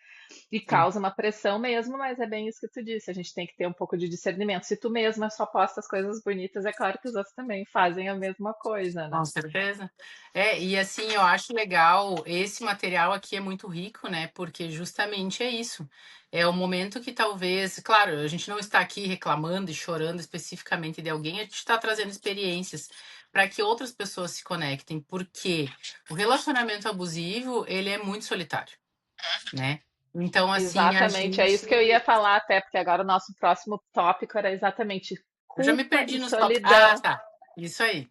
E Sim. causa uma pressão mesmo, mas é bem isso que tu disse. A gente tem que ter um pouco de discernimento. Se tu mesma só posta as coisas bonitas, é claro que os outros também fazem a mesma coisa, né? Com certeza. É, e assim, eu acho legal, esse material aqui é muito rico, né? Porque justamente é isso. É o momento que talvez, claro, a gente não está aqui reclamando e chorando especificamente de alguém, a gente está trazendo experiências para que outras pessoas se conectem, porque o relacionamento abusivo, ele é muito solitário, né? Então, assim, a Exatamente, é gente. isso que eu ia falar até, porque agora o nosso próximo tópico era exatamente Eu já me culpa perdi e nos tópicos. Ah, solidão. tá. Isso aí.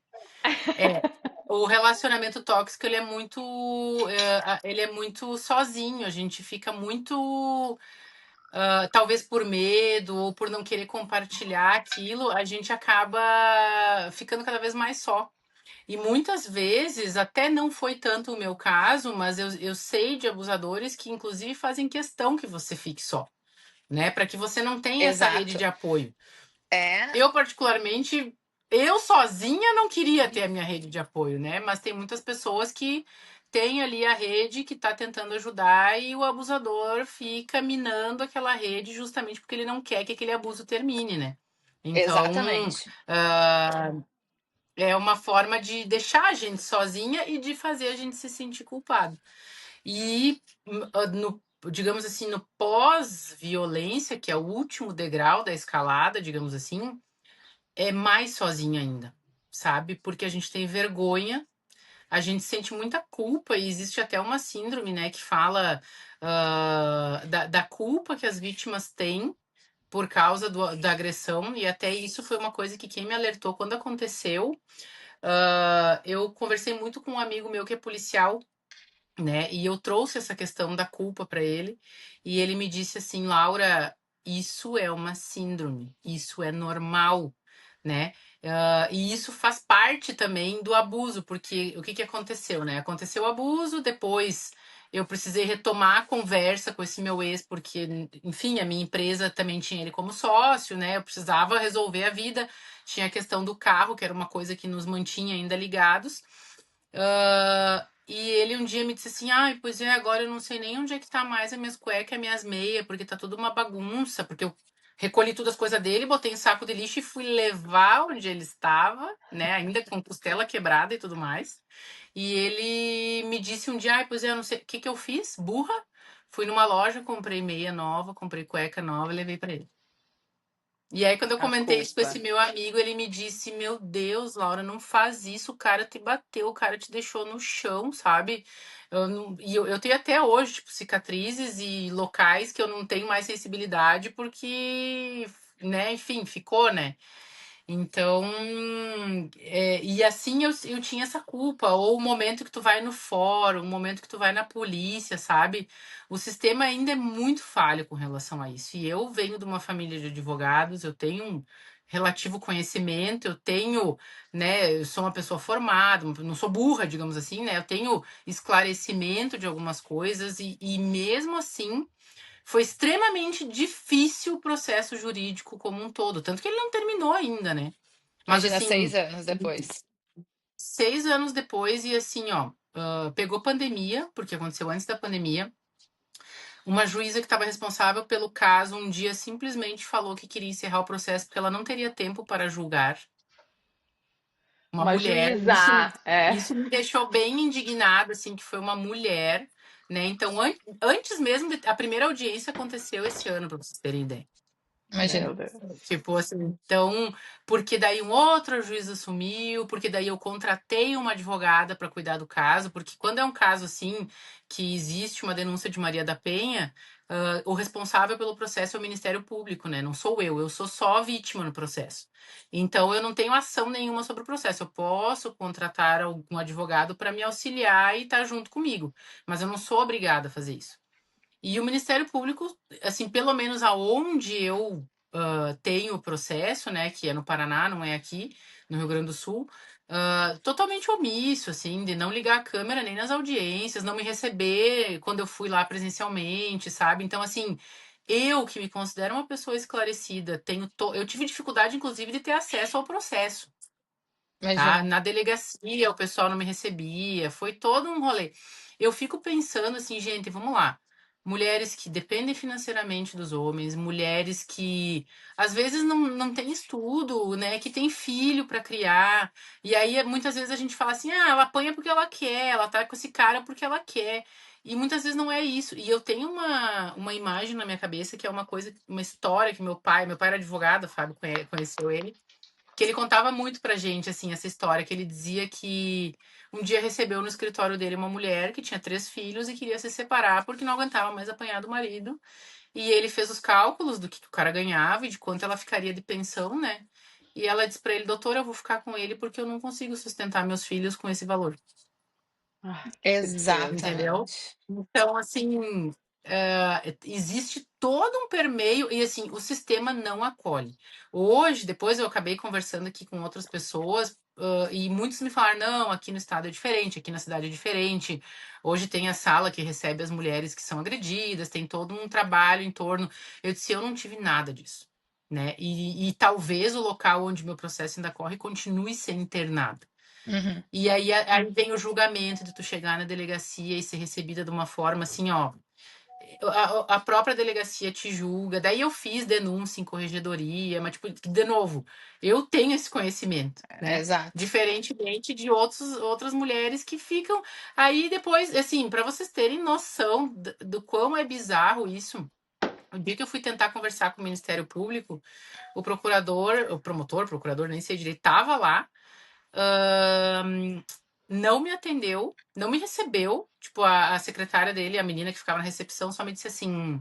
É, o relacionamento tóxico, ele é muito sozinho, a gente fica muito, talvez por medo ou por não querer compartilhar aquilo, a gente acaba ficando cada vez mais só. E muitas vezes, até não foi tanto o meu caso, mas eu sei de abusadores que inclusive fazem questão que você fique só, né? Para que você não tenha essa rede Exato. de apoio. É, Eu, particularmente, eu sozinha não queria ter a minha rede de apoio, né? Mas tem muitas pessoas que têm ali a rede que está tentando ajudar e o abusador fica minando aquela rede justamente porque ele não quer que aquele abuso termine, né? Então, exatamente. é uma forma de deixar a gente sozinha e de fazer a gente se sentir culpado. E no, digamos assim, no pós-violência, que é o último degrau da escalada, digamos assim, é mais sozinha ainda, sabe? Porque a gente tem vergonha, a gente sente muita culpa e existe até uma síndrome, né, que fala da culpa que as vítimas têm por causa da agressão, e até isso foi uma coisa que quem me alertou quando aconteceu. Eu conversei muito com um amigo meu que é policial, né? E eu trouxe essa questão da culpa para ele, e ele me disse assim, Laura, isso é uma síndrome, isso é normal, né? E isso faz parte também do abuso, porque o que que aconteceu, né? Aconteceu o abuso, depois eu precisei retomar a conversa com esse meu ex, porque, enfim, a minha empresa também tinha ele como sócio, né? Eu precisava resolver a vida, tinha a questão do carro, que era uma coisa que nos mantinha ainda ligados. E ele um dia me disse assim: ai, pois é, agora eu não sei nem onde é que tá mais as minhas cuecas e as minhas meias, porque tá tudo uma bagunça. Porque eu recolhi todas as coisas dele, botei em saco de lixo e fui levar onde ele estava, né? Ainda com costela quebrada e tudo mais. E ele me disse um dia: ai, pois é, eu não sei o que que eu fiz, burra. Fui numa loja, comprei meia nova, comprei cueca nova e levei pra ele. E aí, quando eu A comentei isso com culpa. esse meu amigo, ele me disse: Meu Deus, Laura, não faz isso, o cara te bateu, o cara te deixou no chão, sabe? Eu tenho até hoje, tipo, cicatrizes e locais que eu não tenho mais sensibilidade porque, né, enfim, ficou, né? Então, e assim eu tinha essa culpa, ou o momento que tu vai no fórum, o momento que tu vai na polícia, sabe? O sistema ainda é muito falho com relação a isso. E eu venho de uma família de advogados, eu tenho um relativo conhecimento, eu tenho, né, eu sou uma pessoa formada, não sou burra, digamos assim, né? Eu tenho esclarecimento de algumas coisas, e mesmo assim. Foi extremamente difícil o processo jurídico como um todo, tanto que ele não terminou ainda, né? Mas Imagina, assim, 6 anos depois. 6 anos depois, e assim, ó, pegou pandemia, porque aconteceu antes da pandemia. Uma juíza que estava responsável pelo caso um dia simplesmente falou que queria encerrar o processo porque ela não teria tempo para julgar uma Uma mulher. juíza, é. Isso me deixou bem indignada, assim, que foi uma mulher, né? Então, antes mesmo, a primeira audiência aconteceu esse ano, para vocês terem ideia. Meu Imagina. Deus. Tipo assim, então, porque daí um outro juiz assumiu, porque daí eu contratei uma advogada para cuidar do caso, porque quando é um caso assim, que existe uma denúncia de Maria da Penha, o responsável pelo processo é o Ministério Público, né? Não sou eu sou só a vítima no processo. Então, eu não tenho ação nenhuma sobre o processo. Eu posso contratar algum advogado para me auxiliar e estar junto comigo, mas eu não sou obrigada a fazer isso. E o Ministério Público, assim, pelo menos aonde eu tenho o processo, né, que é no Paraná, não é aqui, no Rio Grande do Sul, totalmente omisso, assim, de não ligar a câmera nem nas audiências, não me receber quando eu fui lá presencialmente, sabe? Então, assim, eu que me considero uma pessoa esclarecida, eu tive dificuldade, inclusive, de ter acesso ao processo. Tá? Imagina. Na delegacia, o pessoal não me recebia, foi todo um rolê. Eu fico pensando assim, gente, vamos lá. Mulheres que dependem financeiramente dos homens, mulheres que às vezes não têm estudo, né? Que tem filho para criar. E aí muitas vezes a gente fala assim: ah, ela apanha porque ela quer, ela tá com esse cara porque ela quer. E muitas vezes não é isso. E eu tenho uma imagem na minha cabeça que é uma coisa, uma história que meu pai era advogado, Fábio conheceu ele, que ele contava muito pra gente, assim, essa história, que ele dizia que um dia recebeu no escritório dele uma mulher que tinha 3 filhos e queria se separar porque não aguentava mais apanhar do marido. E ele fez os cálculos do que o cara ganhava e de quanto ela ficaria de pensão, né? E ela disse pra ele: doutor, eu vou ficar com ele porque eu não consigo sustentar meus filhos com esse valor. Ai, que tristeza. Entendeu? Exatamente. Então, assim, existe todo um permeio e, assim, o sistema não acolhe. Hoje, depois eu acabei conversando aqui com outras pessoas, e muitos me falaram, não, aqui no estado é diferente, aqui na cidade é diferente. Hoje tem a sala que recebe as mulheres que são agredidas, tem todo um trabalho em torno. Eu disse, eu não tive nada disso, né? E talvez o local onde meu processo ainda corre continue sendo internado. Uhum. E aí vem o julgamento de tu chegar na delegacia e ser recebida de uma forma assim, ó. A própria delegacia te julga. Daí eu fiz denúncia em corregedoria, mas, tipo, de novo, eu tenho esse conhecimento, né? Exato. Diferentemente de outras mulheres que ficam. Aí depois, assim, para vocês terem noção do quão é bizarro isso. O dia que eu fui tentar conversar com o Ministério Público, o procurador, o promotor, procurador, nem sei direito, tava lá. Não me atendeu, não me recebeu. Tipo, a secretária dele, a menina que ficava na recepção, só me disse assim.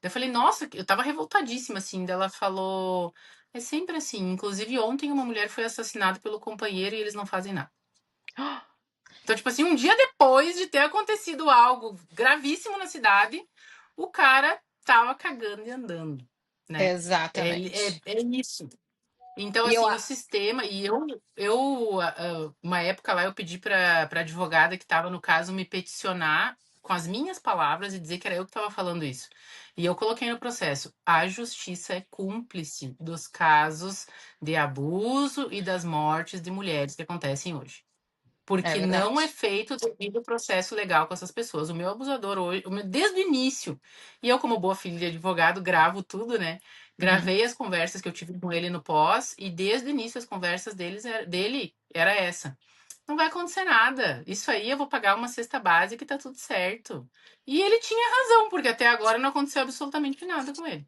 Daí eu falei, nossa, eu tava revoltadíssima, assim. Daí ela falou, é sempre assim. Inclusive, ontem uma mulher foi assassinada pelo companheiro e eles não fazem nada. Então, tipo assim, um dia depois de ter acontecido algo gravíssimo na cidade, o cara tava cagando e andando, né? Exatamente. É isso. Então, E eu, assim, o sistema, e uma época lá eu pedi para advogada que estava no caso me peticionar com as minhas palavras e dizer que era eu que estava falando isso. E eu coloquei no processo: a justiça é cúmplice dos casos de abuso e das mortes de mulheres que acontecem hoje. é Porque não é verdade. feito o devido processo legal com essas pessoas. O meu abusador hoje, desde o início, e eu, como boa filha de advogado, gravo tudo, né? Uhum. Gravei as conversas que eu tive com ele no pós, e desde o início as conversas dele era essa. não vai acontecer nada. Isso aí eu vou pagar uma cesta básica e tá tudo certo. E ele tinha razão, porque até agora não aconteceu absolutamente nada com ele,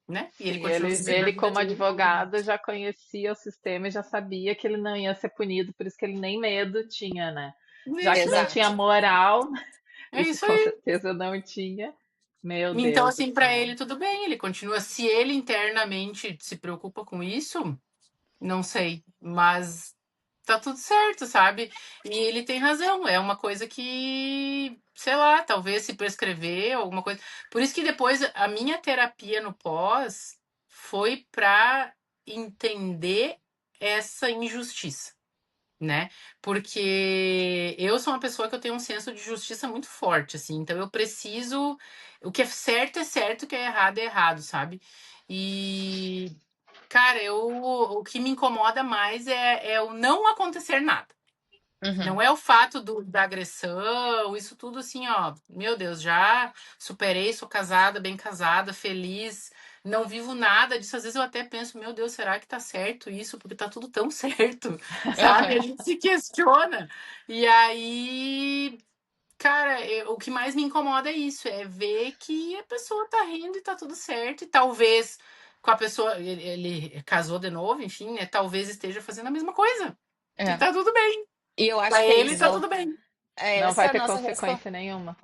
né? E ele Sim, continua vivendo a ele vida como dele. advogado já conhecia o sistema e já sabia que ele não ia ser punido, por isso que ele nem medo tinha, né? É Já que isso não aí. tinha Exato. moral, É isso isso com aí. certeza não tinha. Meu Então, Deus do assim, para céu. ele tudo bem, ele continua. Se ele internamente se preocupa com isso, não sei, mas tá tudo certo, sabe? E ele tem razão, é uma coisa que, sei lá, talvez se prescrever, alguma coisa. Por isso que depois a minha terapia no pós foi para entender essa injustiça, né? Porque eu sou uma pessoa que eu tenho um senso de justiça muito forte, assim, então eu preciso. O que é certo, o que é errado, sabe? E, cara, o que me incomoda mais é o não acontecer nada. Uhum. Não é o fato da agressão, isso tudo assim, ó. Meu Deus, já superei, sou casada, bem casada, feliz, não vivo nada disso. Às vezes eu até penso, meu Deus, será que tá certo isso? Porque tá tudo tão certo, sabe? A Aham. gente se questiona. E aí, cara, o que mais me incomoda é isso, é ver que a pessoa tá rindo e tá tudo certo, e talvez com a pessoa, ele casou de novo, enfim, né? Talvez esteja fazendo a mesma coisa. E É. tá tudo bem. E eu Pra acho que é ele isso. tá tudo bem. Não Essa vai é a ter nossa consequência nenhuma.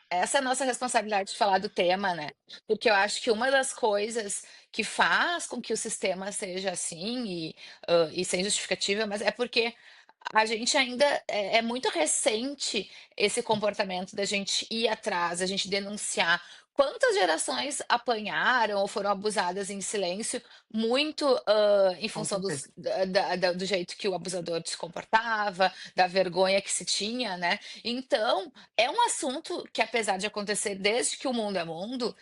Essa é a nossa responsabilidade de falar do tema, né? Porque eu acho que uma das coisas que faz com que o sistema seja assim e sem justificativa, mas é porque a gente ainda é muito recente esse comportamento da gente ir atrás, a gente denunciar. Quantas gerações apanharam ou foram abusadas em silêncio, muito em Com função certeza. do jeito que o abusador se comportava, da vergonha que se tinha, né? Então, é um assunto que, apesar de acontecer desde que o mundo é mundo,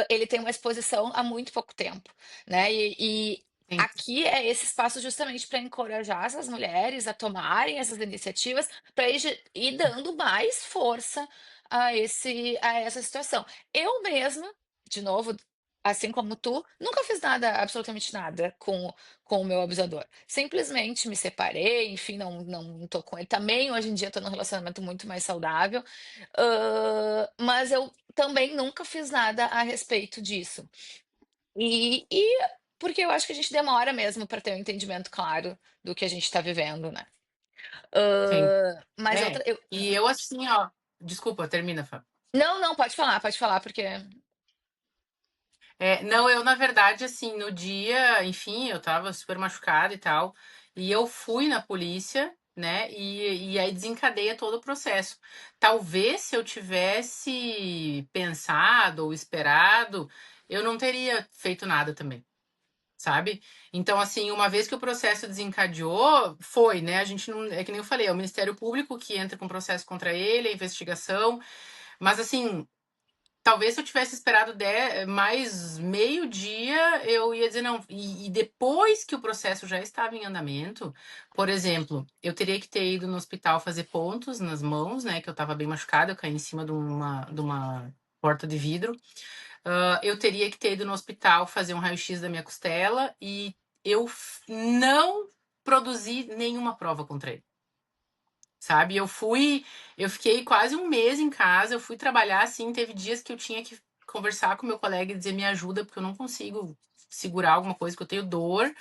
ele tem uma exposição há muito pouco tempo, né? E Sim, aqui é esse espaço justamente para encorajar essas mulheres a tomarem essas iniciativas, para ir dando mais força a essa situação. Eu mesma, de novo, assim como tu, nunca fiz nada, absolutamente nada com o meu abusador. Simplesmente me separei, enfim, não tô com ele. Também hoje em dia estou num relacionamento muito mais saudável. Mas eu também nunca fiz nada a respeito disso. E porque eu acho que a gente demora mesmo para ter um entendimento claro do que a gente está vivendo, né? sim. Mas É. outra, eu, E eu assim, ó. Desculpa, termina, Fábio. não, pode falar, porque. Não, eu, na verdade, assim, no dia, enfim, eu tava super machucada e tal, e eu fui na polícia, né, e aí desencadeia todo o processo. Talvez se eu tivesse pensado ou esperado, eu não teria feito nada também. Sabe? Então, assim, uma vez que o processo desencadeou, foi, né? A gente não. É que nem eu falei, é o Ministério Público que entra com processo contra ele, a investigação. Mas, assim, talvez se eu tivesse esperado mais meio dia, eu ia dizer não. E depois que o processo já estava em andamento, por exemplo, eu teria que ter ido no hospital fazer pontos nas mãos, né? Que eu estava bem machucada, eu caí em cima de uma porta de vidro. Eu teria que ter ido no hospital fazer um raio-x da minha costela e não produzi nenhuma prova contra ele. Sabe? Eu fiquei quase um mês em casa, eu fui trabalhar assim, teve dias que eu tinha que conversar com meu colega e dizer me ajuda, porque eu não consigo segurar alguma coisa, que eu tenho dor,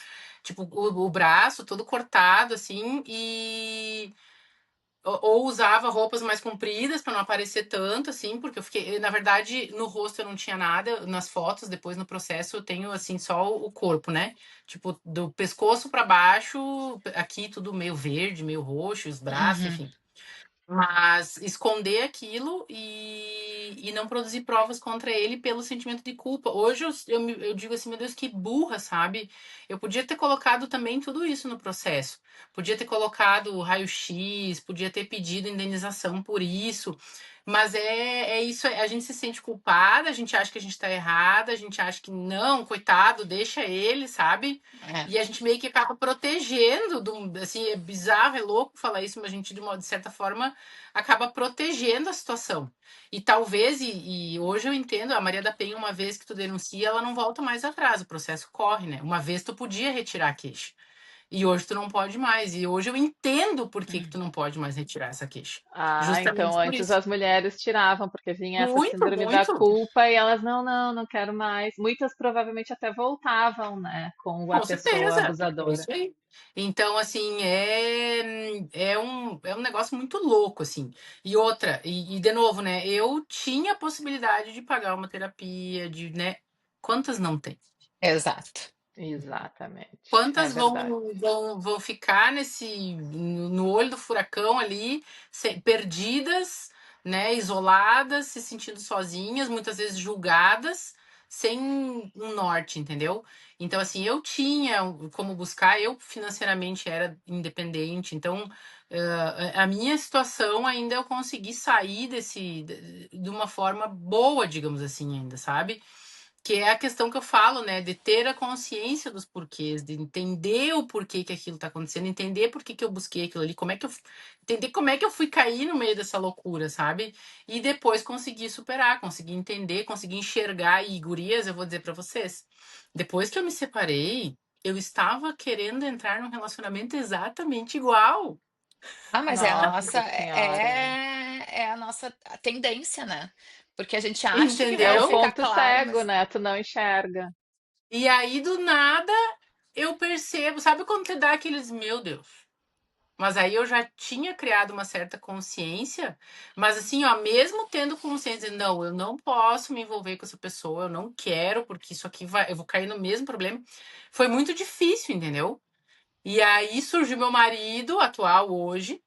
tipo, o braço todo cortado, assim, ou usava roupas mais compridas para não aparecer tanto, assim, porque eu fiquei, na verdade, no rosto eu não tinha nada, nas fotos, depois no processo eu tenho, assim, só o corpo, né? Tipo, do pescoço para baixo, aqui tudo meio verde, meio roxo, os braços, Uhum, enfim. Mas esconder aquilo e não produzir provas contra ele pelo sentimento de culpa. Hoje eu digo assim, meu Deus, que burra, sabe? Eu podia ter colocado também tudo isso no processo. Podia ter colocado o raio-x, podia ter pedido indenização por isso. Mas é isso, a gente se sente culpada, a gente acha que a gente tá errada, a gente acha que não, coitado, deixa ele, sabe? é, E a gente meio que acaba protegendo, assim, é bizarro, é louco falar isso, mas a gente, de certa forma, acaba protegendo a situação. E talvez, e hoje eu entendo, a Maria da Penha, uma vez que tu denuncia, ela não volta mais atrás, o processo corre, né? Uma vez tu podia retirar a queixa. E hoje tu não pode mais. E hoje eu entendo por que tu não pode mais retirar essa queixa. Ah, então Justamente por antes isso. as mulheres tiravam, porque vinha essa Muito, síndrome da muito. culpa e elas, não, não, não quero mais. Muitas provavelmente até voltavam, né, com a Com pessoa certeza. É abusadora. isso aí. Então, assim, é um negócio muito louco, assim. E outra, e de novo, né? Eu tinha a possibilidade de pagar uma terapia, né? Quantas não tem? Exato. Exatamente, é Quantas verdade. vão ficar no olho do furacão ali, perdidas, né, isoladas, se sentindo sozinhas, muitas vezes julgadas, sem um norte, entendeu? Então, assim, eu tinha como buscar, eu financeiramente era independente, então a minha situação ainda eu consegui sair de uma forma boa, digamos assim, ainda, sabe? Que é a questão que eu falo, né? De ter a consciência dos porquês, de entender o porquê que aquilo tá acontecendo, entender por que que eu busquei aquilo ali, entender como é que eu fui cair no meio dessa loucura, sabe? E depois conseguir superar, conseguir entender, conseguir enxergar. E, gurias, eu vou dizer pra vocês, depois que eu me separei, eu estava querendo entrar num relacionamento exatamente igual. Ah, mas Nossa senhora. é a nossa tendência, né? Porque a gente acha que É vai o Entendeu? ficar ponto claro, cego, mas né? Tu não enxerga. E aí, do nada, eu percebo, sabe quando te dá aqueles, meu Deus. Mas aí eu já tinha criado uma certa consciência, mas assim, ó, mesmo tendo consciência, não, eu não posso me envolver com essa pessoa, eu não quero, porque isso aqui vai, eu vou cair no mesmo problema. Foi muito difícil, entendeu? E aí surgiu meu marido atual hoje,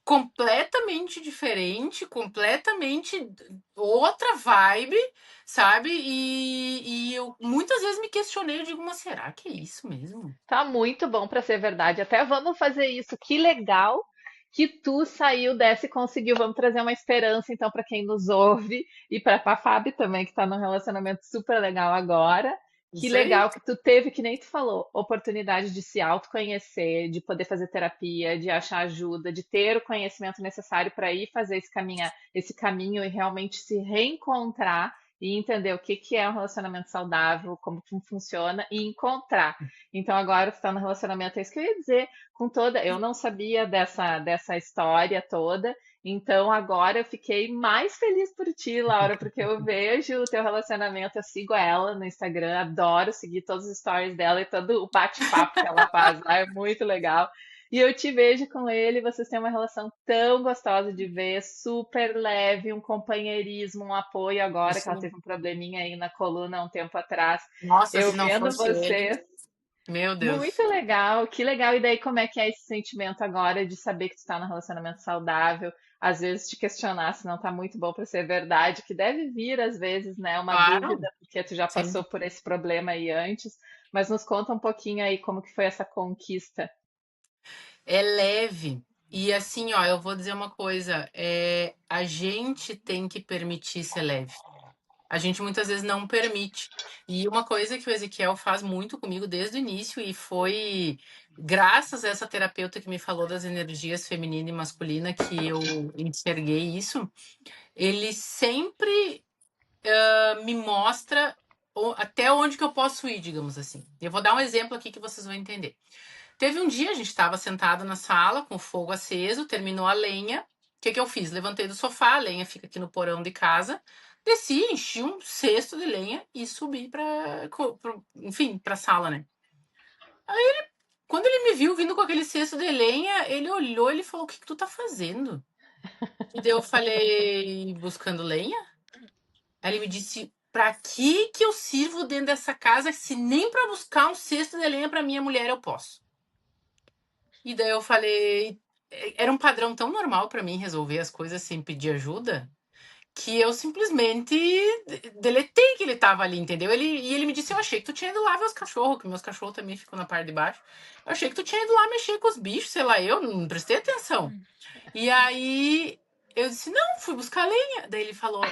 completamente diferente, completamente outra vibe, sabe? E eu muitas vezes me questionei, eu digo, mas será que é isso mesmo? Tá muito bom para ser verdade. Até vamos fazer isso. Que legal que tu saiu dessa e conseguiu. Vamos trazer uma esperança então para quem nos ouve e para a Fábio também que está num relacionamento super legal agora. Que Isso aí. legal que tu teve, que nem tu falou, oportunidade de se autoconhecer, de poder fazer terapia, de achar ajuda, de ter o conhecimento necessário para ir fazer esse caminho e realmente se reencontrar e entender o que que é um relacionamento saudável, como que funciona e encontrar. Então agora você tá no relacionamento, é isso que eu ia dizer, com toda. Eu não sabia dessa história toda, então agora eu fiquei mais feliz por ti, Laura, porque eu vejo o teu relacionamento, eu sigo ela no Instagram, adoro seguir todos os stories dela e todo o bate-papo que ela faz lá, é muito legal. E eu te vejo com ele, vocês têm uma relação tão gostosa de ver, super leve, um companheirismo, um apoio agora, que ela Isso. teve um probleminha aí na coluna há um tempo atrás. Nossa, Eu se não vendo fosse ele, vocês, meu muito Deus. legal, que legal. E daí, como é que é esse sentimento agora de saber que tu tá num relacionamento saudável? Às vezes te questionar se não tá muito bom para ser verdade, que deve vir às vezes, né, uma Claro, dúvida, porque tu já sim. passou por esse problema aí antes. Mas nos conta um pouquinho aí como que foi essa conquista. É leve. E assim, ó, eu vou dizer uma coisa, a gente tem que permitir ser leve. A gente muitas vezes não permite. E uma coisa que o Ezequiel faz muito comigo desde o início, e foi graças a essa terapeuta que me falou das energias feminina e masculina que eu enxerguei isso, ele sempre me mostra até onde que eu posso ir, digamos assim. Eu vou dar um exemplo aqui que vocês vão entender. Teve um dia, a gente estava sentado na sala com o fogo aceso, terminou a lenha. O que que eu fiz? Levantei do sofá, a lenha fica aqui no porão de casa. Desci, enchi um cesto de lenha e subi enfim, pra sala, né? Quando ele me viu vindo com aquele cesto de lenha, ele olhou e falou: O que que tu tá fazendo? E daí eu falei: Buscando lenha? Aí ele me disse: Pra que eu sirvo dentro dessa casa se nem pra buscar um cesto de lenha pra minha mulher eu posso? E daí eu falei, era um padrão tão normal pra mim resolver as coisas sem pedir ajuda, que eu simplesmente deletei que ele tava ali, entendeu? E ele me disse, eu achei que tu tinha ido lá ver os cachorros, que meus cachorros também ficam na parte de baixo. Eu achei que tu tinha ido lá mexer com os bichos, sei lá, eu não prestei atenção. E aí eu disse, não, fui buscar lenha. Daí ele falou,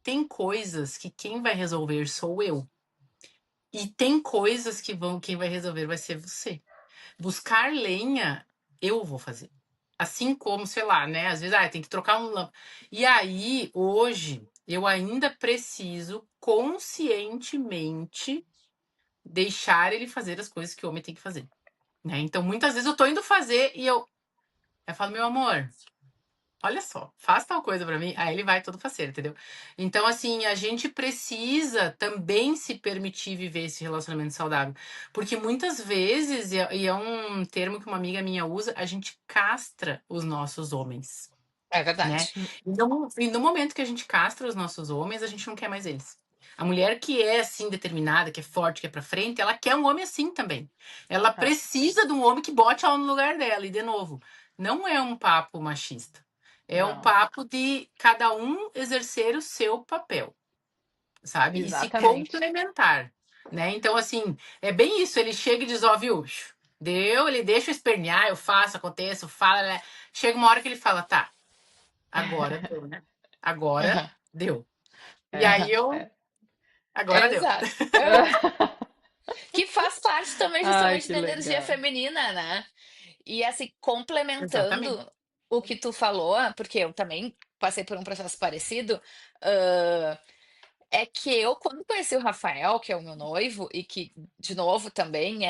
tem coisas que quem vai resolver sou eu. E tem coisas que quem vai resolver vai ser você. Buscar lenha, eu vou fazer. Assim como, sei lá, né? Às vezes, tem que trocar um lâmpada. E aí, hoje, eu ainda preciso conscientemente deixar ele fazer as coisas que o homem tem que fazer. né? Então, muitas vezes eu tô indo fazer e eu falo, meu amor, olha só, faz tal coisa pra mim, aí ele vai todo faceiro, entendeu? Então, assim, a gente precisa também se permitir viver esse relacionamento saudável. Porque muitas vezes, e é um termo que uma amiga minha usa, a gente castra os nossos homens, É né? verdade. E no momento que a gente castra os nossos homens, a gente não quer mais eles. A mulher que é assim determinada, que é forte, que é pra frente, ela quer um homem assim também. Ela É, precisa de um homem que bote ela no lugar dela. E de novo, não é um papo machista. É um não, papo de cada um exercer o seu papel, sabe? E se exatamente. complementar, né? Então, assim, é bem isso. Ele chega e diz, ó, viu? Deu, ele deixa eu espernear, eu faço, aconteço, fala, né? Chega uma hora que ele fala, tá, agora deu, né? Agora Aham, deu. E aí É, eu, é. agora deu. exato. Aham. Que faz parte também Ai, justamente que da energia legal. feminina, né? E assim, Exatamente. complementando o que tu falou, porque eu também passei por um processo parecido, ah, é que eu, quando conheci o Rafael, que é o meu noivo, e que, de novo, também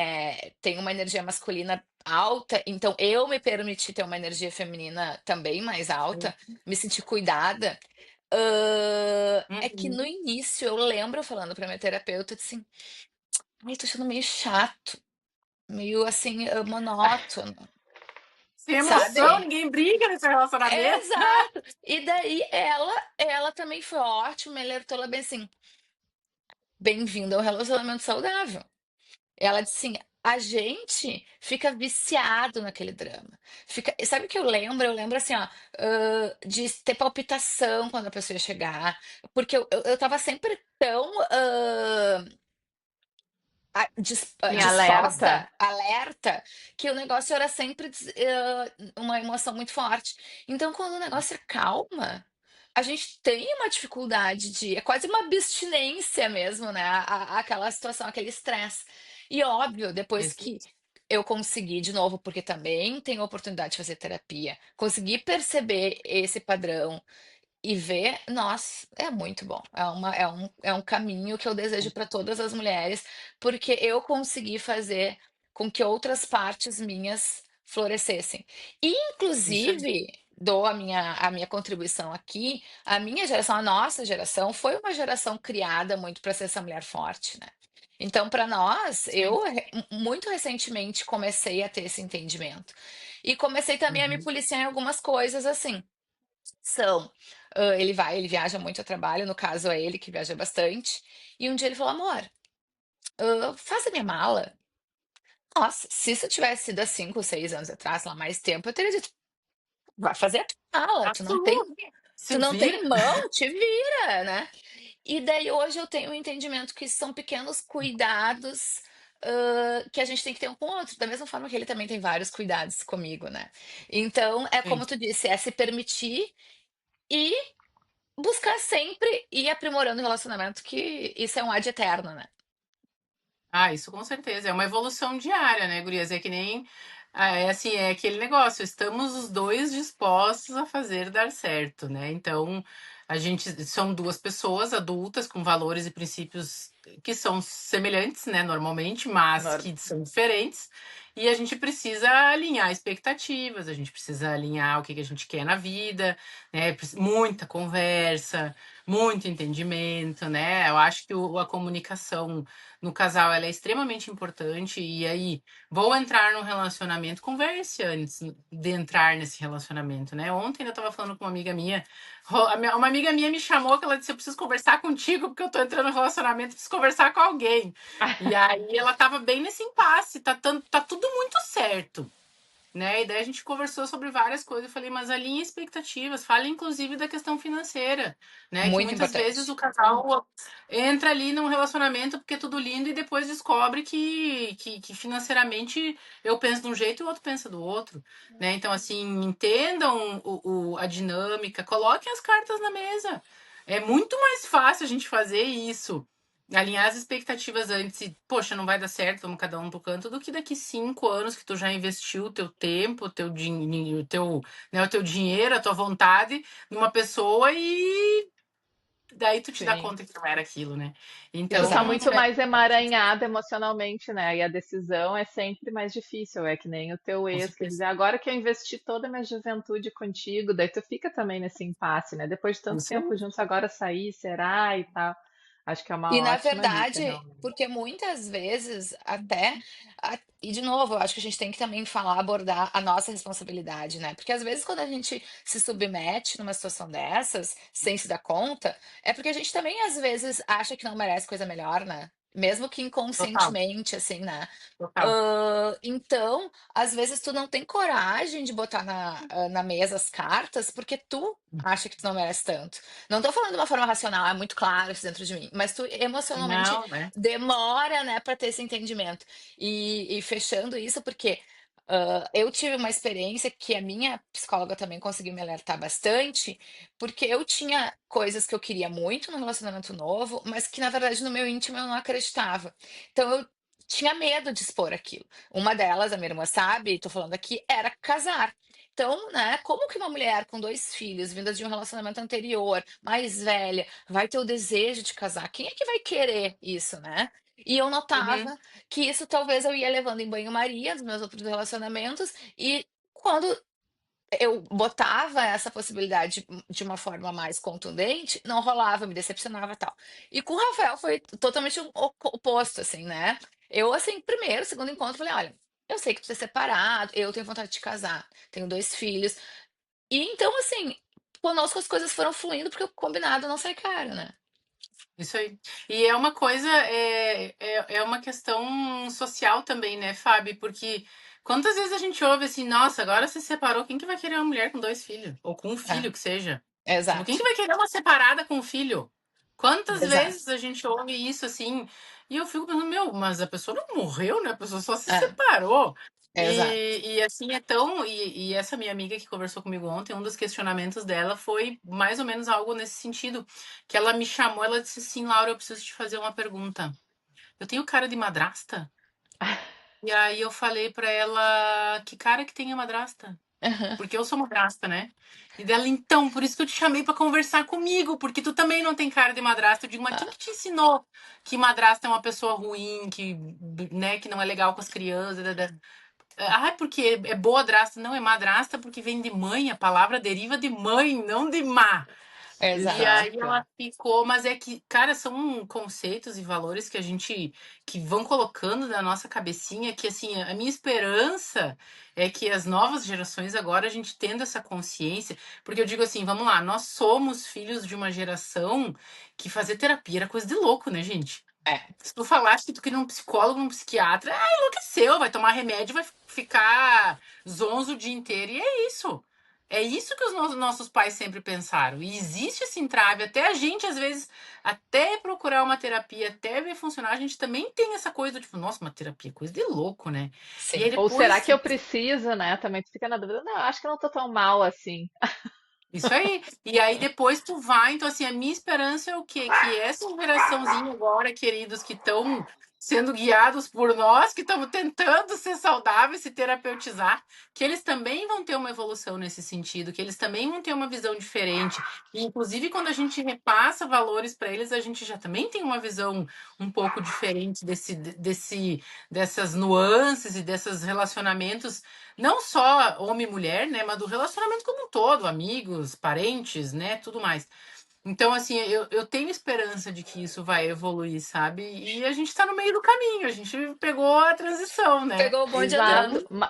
tem uma energia masculina alta, então eu me permiti ter uma energia feminina também mais alta, me sentir cuidada. É que no Uhum. início eu lembro falando pra minha terapeuta assim, ai, tô achando meio chato, meio assim, monótono, Sem emoção, sabe? ninguém briga nesse relacionamento. Exato. E daí ela também foi ótima, ela alertou ela bem assim, bem-vindo ao relacionamento saudável. Ela disse assim: "A gente fica viciado naquele drama. Fica sabe o que eu lembro? Eu lembro assim, ó, de ter palpitação quando a pessoa ia chegar, porque eu estava sempre tão, Em disposta, alerta. alerta, que o negócio era sempre uma emoção muito forte. Então quando o negócio acalma, a gente tem uma dificuldade é quase uma abstinência mesmo, né, aquela situação, aquele estresse. E óbvio, depois Isso. que eu consegui de novo, porque também tenho a oportunidade de fazer terapia, consegui perceber esse padrão e ver, nossa, é muito bom. É um caminho que eu desejo para todas as mulheres, porque eu consegui fazer com que outras partes minhas florescessem. E, Isso aí. inclusive, dou a minha contribuição aqui, a minha geração, a nossa geração, foi uma geração criada muito para ser essa mulher forte, né? Então, para nós, Sim. muito recentemente comecei a ter esse entendimento. E comecei também a me Uhum. policiar em algumas coisas assim. São, ele viaja muito a trabalho, no caso é ele que viaja bastante, e um dia ele falou: "Amor, faz a minha mala". Nossa, se isso tivesse sido há 5, 6 anos atrás, lá mais tempo, eu teria dito: "Vai fazer a tua mala, Faz tu. Se tu não vira. tem mão, te vira", né. E daí hoje eu tenho um entendimento que são pequenos cuidados, que a gente tem que ter um com o outro, da mesma forma que ele também tem vários cuidados comigo, né. Então, é Sim. como tu disse, é se permitir e buscar sempre ir aprimorando o relacionamento, que isso é um ad eterno, né. Ah, isso com certeza. É uma evolução diária, né, gurias? É que nem. É assim, é aquele negócio, estamos os dois dispostos a fazer dar certo, né? Então, a gente são duas pessoas adultas com valores e princípios que são semelhantes, né, normalmente, mas Nor- que são diferentes. E a gente precisa alinhar expectativas, a gente precisa alinhar o que que a gente quer na vida, né? Muita conversa, muito entendimento, né? Eu acho que a comunicação no casal ela é extremamente importante. E aí, vou entrar num relacionamento, converse antes de entrar nesse relacionamento, né? Ontem eu tava falando com uma amiga minha, uma amiga minha me chamou que ela disse: Eu preciso conversar contigo, porque eu tô entrando no relacionamento, preciso conversar com alguém. E aí ela tava bem nesse impasse, tá tudo muito certo. Né? E daí a gente conversou sobre várias coisas. Eu falei, mas alinhe expectativas, fale inclusive da questão financeira, né? Que Muito muitas vezes o importante. casal entra ali num relacionamento porque é tudo lindo e depois descobre que financeiramente eu penso de um jeito e o outro pensa do outro, né? Então, assim, entendam a dinâmica, coloquem as cartas na mesa. É muito mais fácil a gente fazer isso alinhar as expectativas antes e, poxa, não vai dar certo, vamos cada um pro canto, do que daqui 5 anos que tu já investiu o teu tempo, o teu, né, o teu dinheiro, a tua vontade numa pessoa e daí tu te dá Sim. conta que não era aquilo, né? E tu Então, tá Exato. muito mais emaranhada emocionalmente, né? E a decisão é sempre mais difícil. É que nem o teu com ex que diz, certeza. agora que eu investi toda a minha juventude contigo, daí tu fica também nesse impasse, né? Depois de tanto Isso aí. tempo juntos, agora sair, será e tal. Acho que é E uma na ótima dica, verdade, realmente. porque muitas vezes até, e de novo, eu acho que a gente tem que também falar, abordar a nossa responsabilidade, né? Porque às vezes quando a gente se submete numa situação dessas, sem se dar conta, é porque a gente também às vezes acha que não merece coisa melhor, né? Mesmo que Total, inconscientemente, assim, né? total. Então, às vezes tu não tem coragem de botar na mesa as cartas porque tu acha que tu não merece tanto. Não tô falando de uma forma racional, é muito claro isso dentro de mim, mas tu emocionalmente Não, né? demora, né, para ter esse entendimento. E fechando isso, porque eu tive uma experiência que a minha psicóloga também conseguiu me alertar bastante, porque eu tinha coisas que eu queria muito no relacionamento novo, mas que na verdade no meu íntimo eu não acreditava. Então eu tinha medo de expor aquilo. Uma delas, a minha irmã sabe, tô falando aqui, era casar. Então, né, como que uma mulher com 2 filhos, vindas de um relacionamento anterior, mais velha, vai ter o desejo de casar? Quem é que vai querer isso, né? E eu Uhum. notava que isso talvez eu ia levando em banho-maria nos meus outros relacionamentos, e quando eu botava essa possibilidade de uma forma mais contundente, não rolava, me decepcionava e tal. E com o Rafael foi totalmente o oposto, assim, né? Eu, assim, primeiro, segundo encontro, falei: olha, eu sei que tu é separado, eu tenho vontade de casar, tenho 2 filhos. E então, assim, conosco as coisas foram fluindo porque o combinado não sai caro, né? Isso aí. E é uma coisa, é uma questão social também, né, Fábio? Porque quantas vezes a gente ouve assim, nossa, agora você separou, quem que vai querer uma mulher com 2 filhos? Ou com um filho, que seja? Tipo, quem Exato, que vai querer uma separada com um filho? Quantas exato. vezes a gente ouve isso assim? E eu fico pensando, meu, mas a pessoa não morreu, né? A pessoa só se É, separou. exato. E assim é tão. E essa minha amiga que conversou comigo ontem, um dos questionamentos dela foi mais ou menos algo nesse sentido. Que ela me chamou, ela disse assim, Laura, eu preciso te fazer uma pergunta. Eu tenho cara de madrasta? E aí eu falei pra ela, que cara que tem a madrasta? Porque eu sou madrasta, né? E dela, então, por isso que eu te chamei pra conversar comigo, porque tu também não tem cara de madrasta. Eu digo, mas quem que te ensinou que madrasta é uma pessoa ruim, que, né, que não é legal com as crianças? Ah, porque é boadrasta. Não, é madrasta porque vem de mãe, a palavra deriva de mãe, não de má. E Exato. aí Exato. ela ficou, mas é que, cara, são conceitos e valores que a gente que vão colocando na nossa cabecinha, que assim, a minha esperança é que as novas gerações agora a gente tendo essa consciência, porque eu digo assim, vamos lá, nós somos filhos de uma geração que fazer terapia era coisa de louco, né, gente? É, Se tu falaste que tu queria um psicólogo, um psiquiatra, enlouqueceu, vai tomar remédio, vai ficar zonzo o dia inteiro, e é isso. É isso que os nossos pais sempre pensaram. E existe esse entrave, até a gente, às vezes, até procurar uma terapia, até ver funcionar, a gente também tem essa coisa do tipo, nossa, uma terapia, coisa de louco, né? E aí sim. Ou será depois que eu preciso, né? Também tu fica na dúvida. Não, acho que eu não tô tão mal assim. isso aí. E aí depois tu vai, então assim, a minha esperança é o quê? Que essa geraçãozinha agora, queridos, que estão sendo guiados por nós, que estamos tentando ser saudáveis, se terapeutizar, que eles também vão ter uma evolução nesse sentido, que eles também vão ter uma visão diferente. E, inclusive, quando a gente repassa valores para eles, a gente já também tem uma visão um pouco diferente dessas nuances e desses relacionamentos não só homem e mulher, né? Mas do relacionamento como um todo, amigos, parentes, né? Tudo mais. Então, assim, eu tenho esperança de que isso vai evoluir, sabe? E a gente tá no meio do caminho, a gente pegou a transição, né? Pegou o bonde Exato. andando.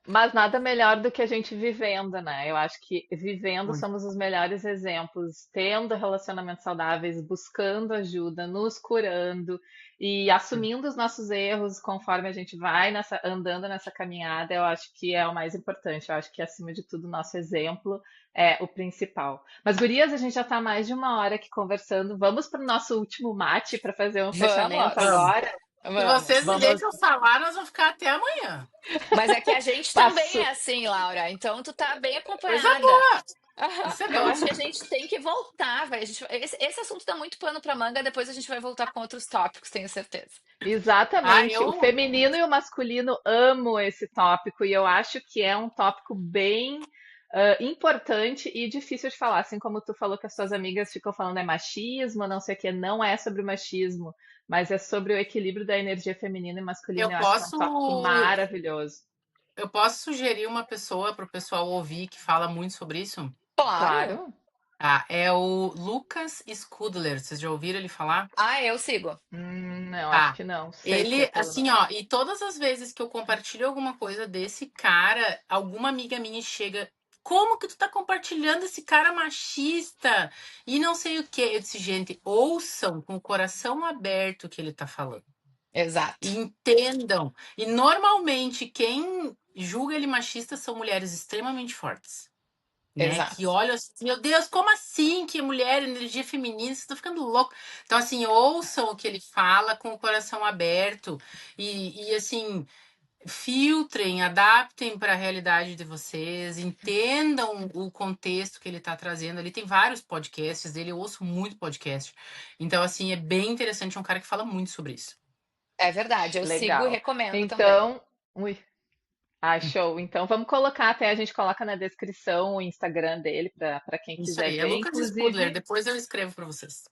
Mas nada melhor do que a gente vivendo, né? Eu acho que vivendo Muito. somos os melhores exemplos, tendo relacionamentos saudáveis, buscando ajuda, nos curando e assumindo os nossos erros conforme a gente vai andando nessa caminhada. Eu acho que é o mais importante. Eu acho que, acima de tudo, o nosso exemplo é o principal. Mas, gurias, a gente já está mais de uma hora aqui conversando. Vamos para o nosso último mate para fazer um fechamento Vamos, Vamos. agora? Se vamos. vocês me Vamos. deixam falar, nós vamos ficar até amanhã. Mas é que a gente também Passo. é assim, Laura. Então tu tá bem Coisa acompanhada. boa! Aham. Isso é Eu acho bom. que a gente tem que voltar, vai. Esse assunto dá muito pano pra manga. Depois a gente vai voltar com outros tópicos, tenho certeza. Ah, Exatamente. O eu. feminino e o masculino amo esse tópico e eu acho que é um tópico bem importante e difícil de falar. Assim como tu falou que as suas amigas ficam falando é machismo, não sei o que, não é sobre machismo, mas é sobre o equilíbrio da energia feminina e Eu masculina. Eu acho que é um posso, tópico maravilhoso. eu posso sugerir uma pessoa para o pessoal ouvir que fala muito sobre isso? Claro. Claro. Ah, é o Lucas Skudler. Vocês já ouviram ele falar? Ah, eu sigo. Não, acho Tá. que não. Sei se é Ele, pelo assim, nome. ó, e todas as vezes que eu compartilho alguma coisa desse cara, alguma amiga minha chega. Como que tu tá compartilhando esse cara machista? E não sei o quê. Eu disse, gente, ouçam com o coração aberto o que ele tá falando. Exato. E entendam. E normalmente quem julga ele machista são mulheres extremamente fortes. Né, que Exato. olham assim, meu Deus, como assim que mulher, energia feminina, vocês estão ficando louco. Então, assim, ouçam o que ele fala com o coração aberto e assim, filtrem, adaptem para a realidade de vocês, entendam o contexto que ele está trazendo. Ali tem vários podcasts dele, eu ouço muito podcast. Então, assim, é bem interessante, é um cara que fala muito sobre isso. É verdade. Eu sigo e Legal. recomendo também. Então, ui, show. Então vamos colocar, até a gente coloca na descrição o Instagram dele para quem Isso quiser aí, é ver. Lucas Spudler, Inclusive, depois eu escrevo para vocês.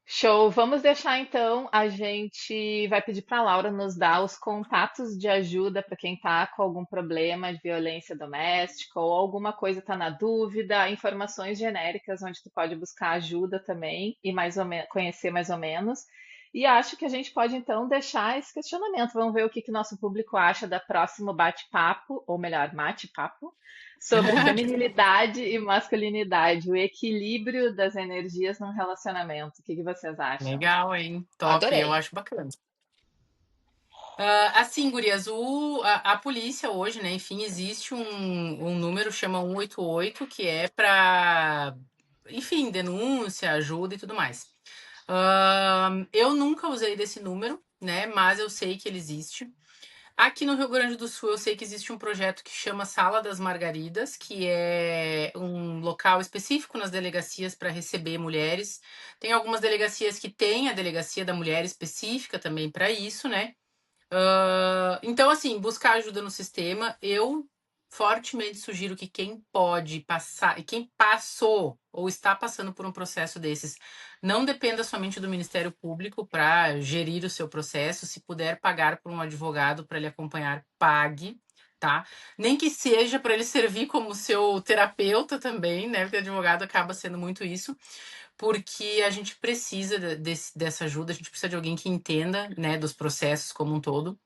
show. Vamos deixar então, a gente vai pedir para a Laura nos dar os contatos de ajuda para quem está com algum problema de violência doméstica ou alguma coisa está na dúvida, informações genéricas onde tu pode buscar ajuda também e mais ou menos conhecer mais ou menos. E acho que a gente pode então deixar esse questionamento. Vamos ver o que que nosso público acha da próximo bate-papo, ou melhor, mate-papo, sobre feminilidade e masculinidade, o equilíbrio das energias num relacionamento. O que que vocês acham? Legal, hein? Top, eu Adorei. acho bacana. Assim, gurias, a polícia hoje, né? Enfim, existe um número, chama 188, que é para, enfim, denúncia, ajuda e tudo mais. Eu nunca usei desse número, né? Mas eu sei que ele existe. Aqui no Rio Grande do Sul, eu sei que existe um projeto que chama Sala das Margaridas, que é um local específico nas delegacias para receber mulheres. Tem algumas delegacias que têm a delegacia da mulher específica também para isso, né? Então, assim, buscar ajuda no sistema, eu fortemente sugiro que quem pode passar, e quem passou ou está passando por um processo desses, não dependa somente do Ministério Público para gerir o seu processo. Se puder pagar por um advogado para lhe acompanhar, pague, tá? Nem que seja para ele servir como seu terapeuta também, né? Porque advogado acaba sendo muito isso, porque a gente precisa dessa ajuda, a gente precisa de alguém que entenda, né, dos processos como um todo.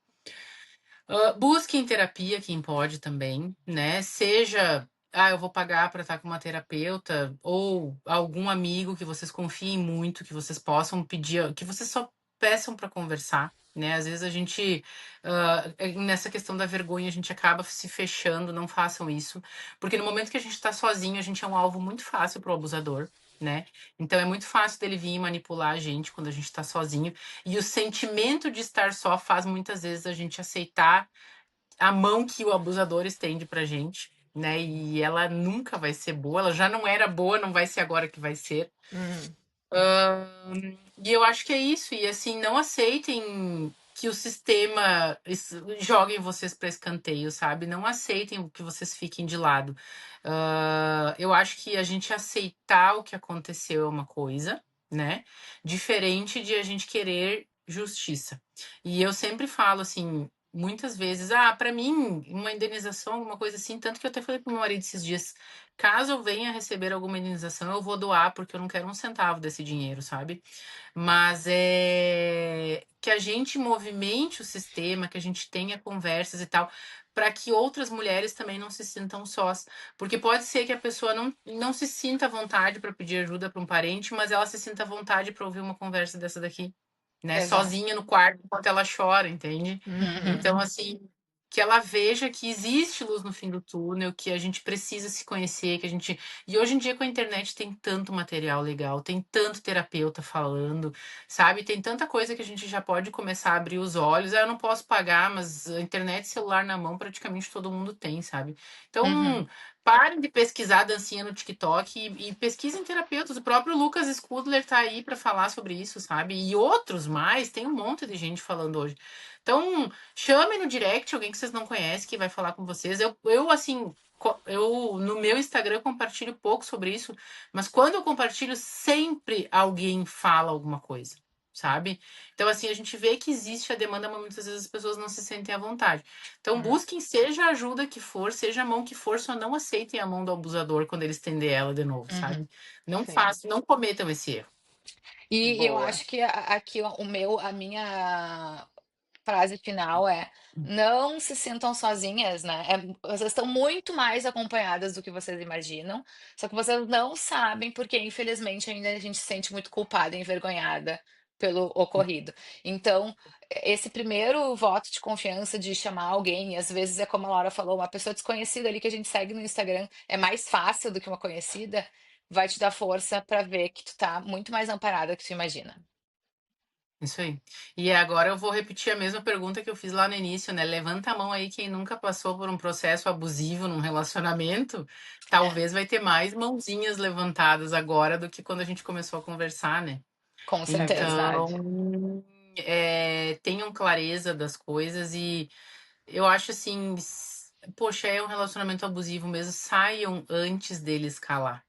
Busquem terapia, quem pode também, né? Seja, eu vou pagar para estar com uma terapeuta, ou algum amigo que vocês confiem muito, que vocês possam pedir, que vocês só peçam para conversar, né? Às vezes a gente, nessa questão da vergonha, a gente acaba se fechando, não façam isso, porque no momento que a gente está sozinho, a gente é um alvo muito fácil para o abusador. Né? Então é muito fácil dele vir manipular a gente quando a gente está sozinho. E o sentimento de estar só faz muitas vezes a gente aceitar a mão que o abusador estende pra gente, né? E ela nunca vai ser boa, ela já não era boa, não vai ser agora que vai ser. Hum, E eu acho que é isso. E assim, não aceitem que o sistema jogue vocês para escanteio, sabe? Não aceitem que vocês fiquem de lado. Eu acho que a gente aceitar o que aconteceu é uma coisa, né? Diferente de a gente querer justiça. E eu sempre falo assim, muitas vezes, para mim, uma indenização, alguma coisa assim, tanto que eu até falei pro meu marido esses dias, caso eu venha receber alguma indenização, eu vou doar, porque eu não quero um centavo desse dinheiro, sabe? Mas é que a gente movimente o sistema, que a gente tenha conversas e tal, para que outras mulheres também não se sintam sós. Porque pode ser que a pessoa não se sinta à vontade para pedir ajuda para um parente, mas ela se sinta à vontade para ouvir uma conversa dessa daqui, né? Exato. Sozinha no quarto enquanto ela chora, entende? uhum. Então, assim, que ela veja que existe luz no fim do túnel, que a gente precisa se conhecer, que a gente. E hoje em dia com a internet tem tanto material legal, tem tanto terapeuta falando, sabe? Tem tanta coisa que a gente já pode começar a abrir os olhos. Eu não posso pagar, mas a internet, celular na mão, praticamente todo mundo tem, sabe? Então, Uhum. parem de pesquisar dancinha no TikTok e pesquisem terapeutas. O próprio Lucas Skudler tá aí para falar sobre isso, sabe? E outros mais, tem um monte de gente falando hoje. Então, chame no direct alguém que vocês não conhecem que vai falar com vocês. Eu assim, eu no meu Instagram compartilho pouco sobre isso, mas quando eu compartilho, sempre alguém fala alguma coisa, sabe? Então, assim, a gente vê que existe a demanda, mas muitas vezes as pessoas não se sentem à vontade. Então, É. busquem, seja a ajuda que for, seja a mão que for, só não aceitem a mão do abusador quando ele estender ela de novo, Uhum. sabe? Não Sim. façam, não cometam esse erro. E eu Boa. acho que aqui a minha frase final é: não se sintam sozinhas, né? Vocês estão muito mais acompanhadas do que vocês imaginam, só que vocês não sabem porque, infelizmente, ainda a gente se sente muito culpada e envergonhada pelo ocorrido. Então, esse primeiro voto de confiança de chamar alguém, e às vezes é como a Laura falou, uma pessoa desconhecida ali que a gente segue no Instagram é mais fácil do que uma conhecida, vai te dar força para ver que tu tá muito mais amparada do que tu imagina. Isso aí. E agora eu vou repetir a mesma pergunta que eu fiz lá no início, né? Levanta a mão aí quem nunca passou por um processo abusivo num relacionamento. É, Talvez vai ter mais mãozinhas levantadas agora do que quando a gente começou a conversar, né? com É certeza. verdade. Então, tenham clareza das coisas e eu acho assim, poxa, é um relacionamento abusivo mesmo, saiam antes dele escalar,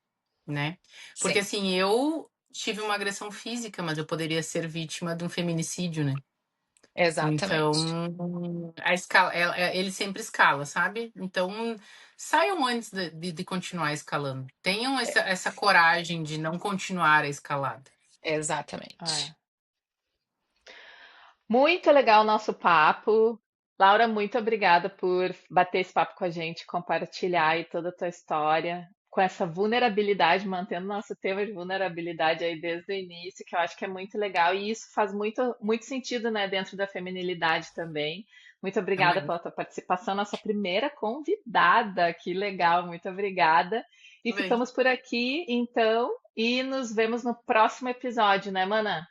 né? Porque Sim, assim, eu tive uma agressão física, mas eu poderia ser vítima de um feminicídio, né? Então, exatamente. a escala, ele sempre escala, sabe? Então, saiam antes de continuar escalando. Tenham essa coragem de não continuar a escalada. Exatamente. É. Muito legal o nosso papo. Laura, muito obrigada por bater esse papo com a gente, compartilhar aí toda a tua história, com essa vulnerabilidade, mantendo nosso tema de vulnerabilidade aí desde o início, que eu acho que é muito legal, e isso faz muito, muito sentido, né, dentro da feminilidade também. Muito obrigada Também. pela tua participação, nossa primeira convidada, que legal, muito obrigada. E Também. ficamos por aqui, então, e nos vemos no próximo episódio, né, mana?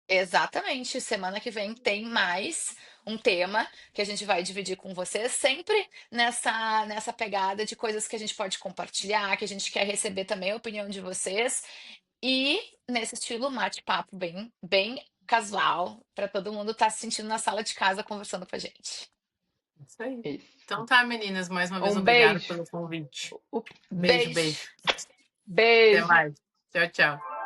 Exatamente. Semana que vem tem mais um tema que a gente vai dividir com vocês, sempre nessa pegada de coisas que a gente pode compartilhar, que a gente quer receber também a opinião de vocês, e nesse estilo bate-papo bem casual, para todo mundo estar se sentindo na sala de casa conversando com a gente. Isso aí. Isso. Então tá, meninas, mais uma vez Um obrigada beijo. pelo convite. O- Beijo, beijo. Beijo! Até Beijo. mais. Tchau, tchau.